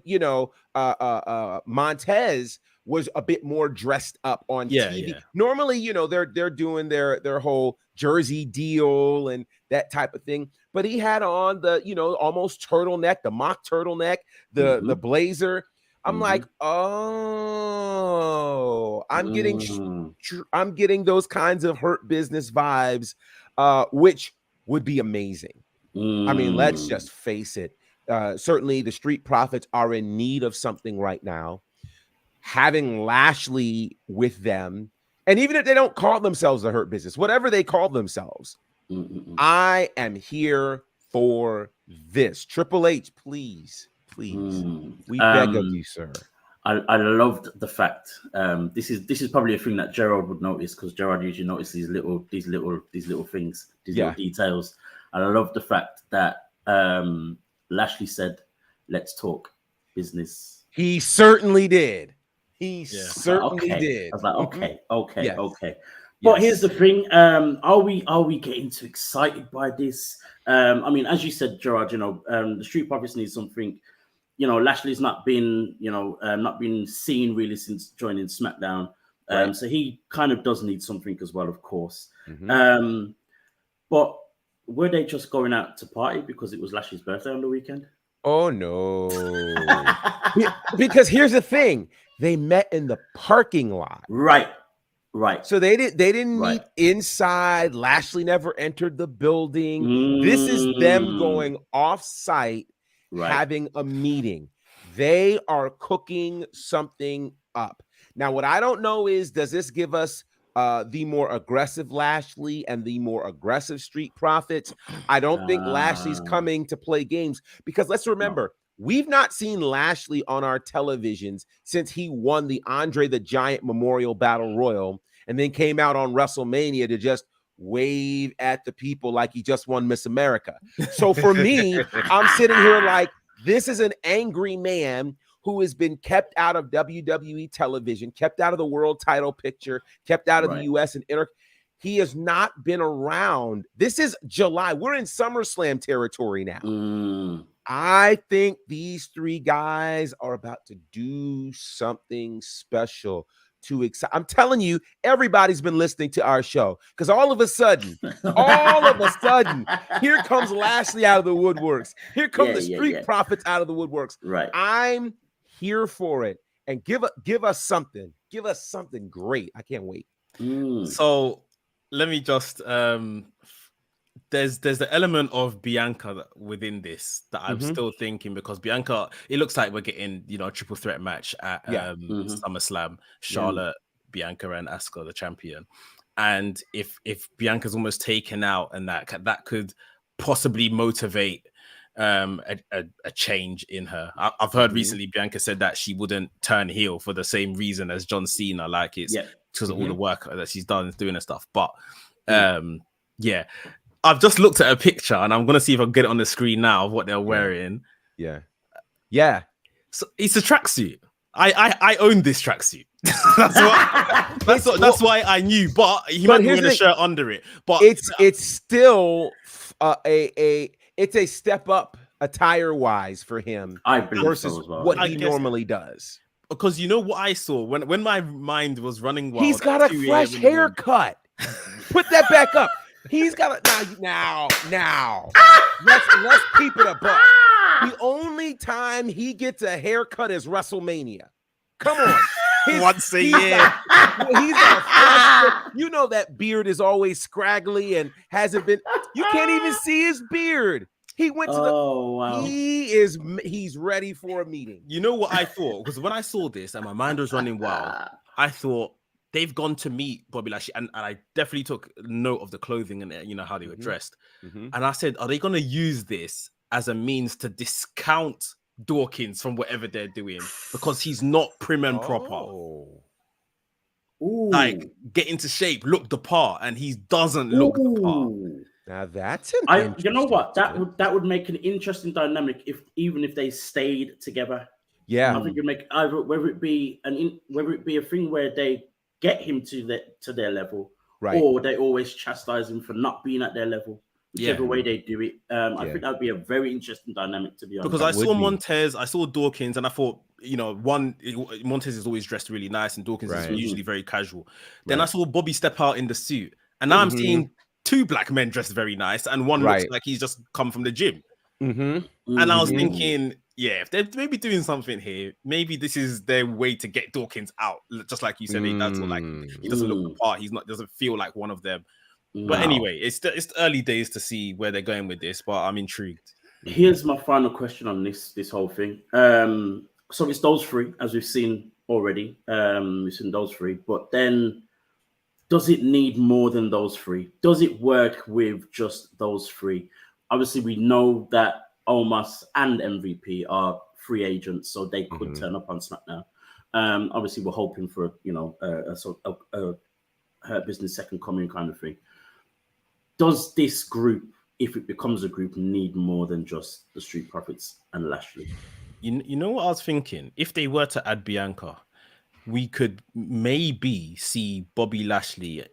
Montez was a bit more dressed up on TV. Yeah. Normally, they're doing their whole jersey deal and that type of thing. But he had on the, almost turtleneck, the mock turtleneck, the blazer. I'm like, oh, I'm getting those kinds of Hurt Business vibes, which would be amazing. I mean, let's just face it. Certainly the Street Profits are in need of something right now. Having Lashley with them, and even if they don't call themselves the Hurt Business, whatever they call themselves, I am here for this. Triple H, please, we beg of you, sir. I loved the fact this is probably a thing that Gerard would notice, because Gerard usually notices these little things, little details. And I love the fact that Lashley said, "Let's talk business." He certainly did. He certainly did. I was like, okay. But here's the thing: are we getting too excited by this? I mean, as you said, Gerard, the Street Profits need something. Lashley's not been seen really since joining SmackDown. So he kind of does need something as well, of course. But were they just going out to party because it was Lashley's birthday on the weekend? Oh no! Because here's the thing: they met in the parking lot. Right. So they didn't meet inside. Lashley never entered the building. This is them going off-site, having a meeting. They are cooking something up. Now, what I don't know is, does this give us the more aggressive Lashley and the more aggressive Street Profits? I don't think Lashley's coming to play games, because let's remember, we've not seen Lashley on our televisions since he won the Andre the Giant Memorial Battle Royal and then came out on WrestleMania to just wave at the people like he just won Miss America. So for me, I'm sitting here like, This is an angry man who has been kept out of WWE television, kept out of the world title picture, kept out of the US and he has not been around. This is July. We're in SummerSlam territory now. I think these three guys are about to do something special to excite. I'm telling you, everybody's been listening to our show because all of a sudden, here comes Lashley out of the woodworks. Here come the Street Profits out of the woodworks. Right. I'm here for it. And give us something. Give us something great. I can't wait. So let me just there's the element of Bianca within this that I'm still thinking, because Bianca, it looks like we're getting, you know, a triple threat match at SummerSlam. Charlotte, Bianca, and Asuka, the champion. And if Bianca's almost taken out, and that could possibly motivate a change in her. I've heard recently Bianca said that she wouldn't turn heel for the same reason as John Cena, like it's because of all the work that she's done doing and stuff. But I've just looked at a picture and I'm gonna see if I can get it on the screen now of what they're wearing. So it's a tracksuit. I own this tracksuit. That's why I knew. But he might be wearing a shirt under it. But it's still it's a step up attire wise for him. I believe versus so as well. What he normally does. Because you know what I saw when my mind was running wild. He's got a fresh haircut. Put that back up. He's got a now. Let's keep it a buck. The only time he gets a haircut is WrestleMania. Come on. Once a year. He's got a fresh, you know, that beard is always scraggly and hasn't been. You can't even see his beard. He went to wow. He's ready for a meeting. You know what I thought? Because when I saw this and my mind was running wild, I thought they've gone to meet Bobby Lashley, and I definitely took note of the clothing and, you know, how they were dressed. And I said, are they going to use this as a means to discount Dawkins from whatever they're doing because he's not prim and proper? Like, get into shape, look the part, and he doesn't look the part. Now that's you know what, that would make an interesting dynamic even if they stayed together. I think it'd make either whether it be a thing where they get him to their level, or they always chastise him for not being at their level. Whichever way they do it, I think that would be a very interesting dynamic, to be honest. Because I saw Montez, I saw Dawkins, and I thought, you know, Montez is always dressed really nice, and Dawkins is usually very casual. Then I saw Bobby step out in the suit, and now I'm seeing two black men dressed very nice, and one looks like he's just come from the gym. And I was thinking, if they're maybe doing something here, maybe this is their way to get Dawkins out. Just like you said, he doesn't look the part. Doesn't feel like one of them. But anyway, it's early days to see where they're going with this, but I'm intrigued. Here's my final question on this whole thing. So it's those three, as we've seen already. We've seen those three, but then does it need more than those three? Does it work with just those three? Obviously, we know that Omos and MVP are free agents, so they could turn up on SmackDown. Obviously, we're hoping for a Hurt Business second coming kind of thing. Does this group, if it becomes a group, need more than just the Street Profits and Lashley? You know what I was thinking? If they were to add Bianca, we could maybe see Bobby Lashley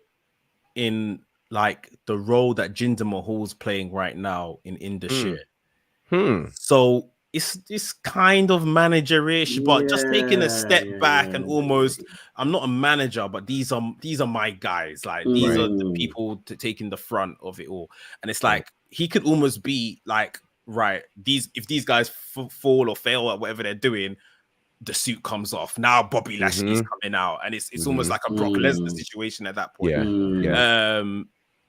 in like the role that Jinder Mahal's playing right now in Indashir. So it's kind of managerish, but just taking a step back and almost, I'm not a manager, but these are my guys. Like these are the people taking the front of it all. And it's like he could almost be like, if these guys fall or fail at whatever they're doing, the suit comes off. Now Bobby Lashley's coming out, and it's almost like a Brock Lesnar situation at that point.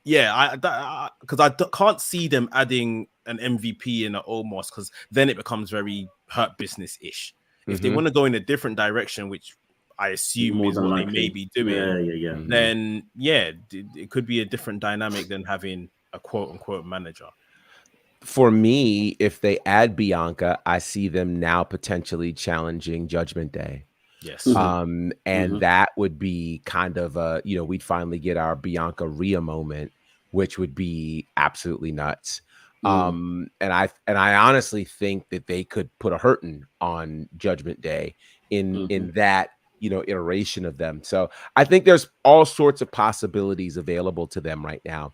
Because I can't see them adding an MVP in an Omos, because then it becomes very Hurt Business-ish. If they want to go in a different direction, which I assume is what they may be doing, then it could be a different dynamic than having a quote-unquote manager. For me, if they add Bianca, I see them now potentially challenging Judgment Day. Yes. And that would be kind of we'd finally get our Bianca Rhea moment, which would be absolutely nuts. And I honestly think that they could put a hurting on Judgment Day in that, iteration of them. So I think there's all sorts of possibilities available to them right now.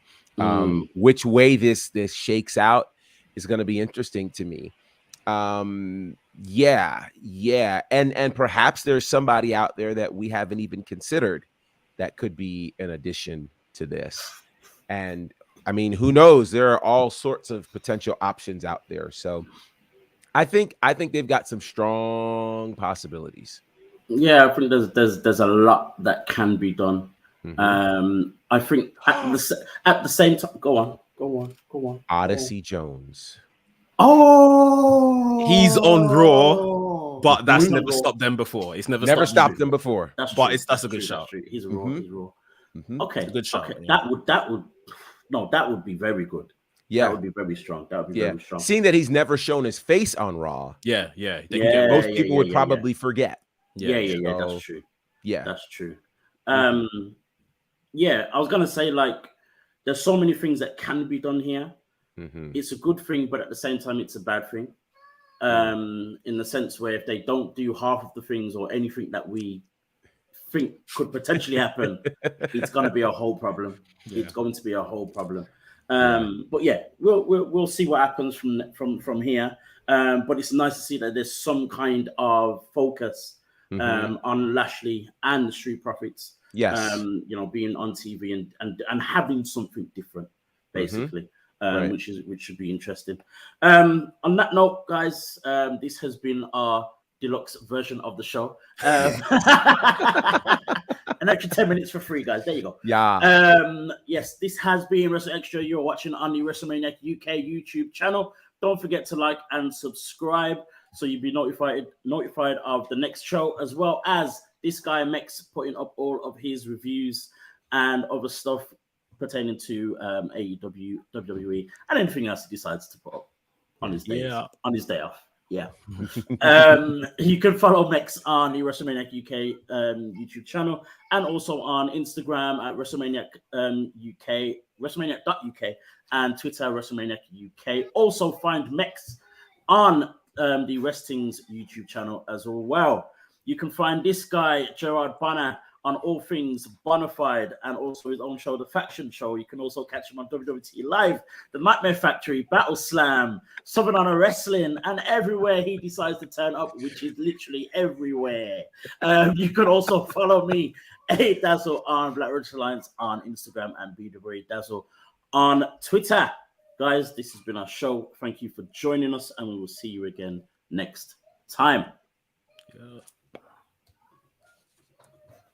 Which way this shakes out is going to be interesting to me. Yeah. And perhaps there's somebody out there that we haven't even considered that could be an addition to this. And I mean, who knows? There are all sorts of potential options out there. So I think they've got some strong possibilities. Yeah, I think there's a lot that can be done. I think at the same time, go on. Odyssey Jones. Oh, He's on Raw, but that's never stopped them before. It's never stopped them before. That's a good shout. He's Raw. He's Raw. Okay, it's a good shout. Okay. That would be very good. Yeah, that would be very strong. That would be very strong. Seeing that he's never shown his face on Raw. Most people would probably forget. That's true. Yeah, that's true. Yeah, I was gonna say, like, there's so many things that can be done here. It's a good thing, but at the same time, it's a bad thing. In the sense where if they don't do half of the things or anything that we think could potentially happen, it's going to be a whole problem. It's going to be a whole problem. But yeah, we'll see what happens from here. But it's nice to see that there's some kind of focus on Lashley and the Street Profits. Yes, being on TV and having something different, basically. Which should be interesting. On that note, guys, this has been our deluxe version of the show. An extra 10 minutes for free, guys. There you go. Yeah. Yes, this has been WrstlXtra. You're watching on the WrestleManiac UK YouTube channel. Don't forget to like and subscribe so you'll be notified of the next show, as well as this guy Mex putting up all of his reviews and other stuff pertaining to AEW, WWE, and anything else he decides to put up on his day off. Yeah. You can follow Mex on the WrestleManiac UK YouTube channel, and also on Instagram at WrestleManiac UK, WrestleManiac.uk, and Twitter WrestleManiac UK. Also find Mex on the Wrestling's YouTube channel as well. You can find this guy, Gerard Bonner, on all things Bonafide, and also his own show, The Faction Show. You can also catch him on WWE Live, The Nightmare Factory, Battle Slam, Southern Honor Wrestling, and everywhere he decides to turn up, which is literally everywhere. You can also follow me, A Dazzle, on Black Wrestling Alliance on Instagram, and BWA Dazzle on Twitter. Guys, this has been our show. Thank you for joining us, and we will see you again next time. Yeah.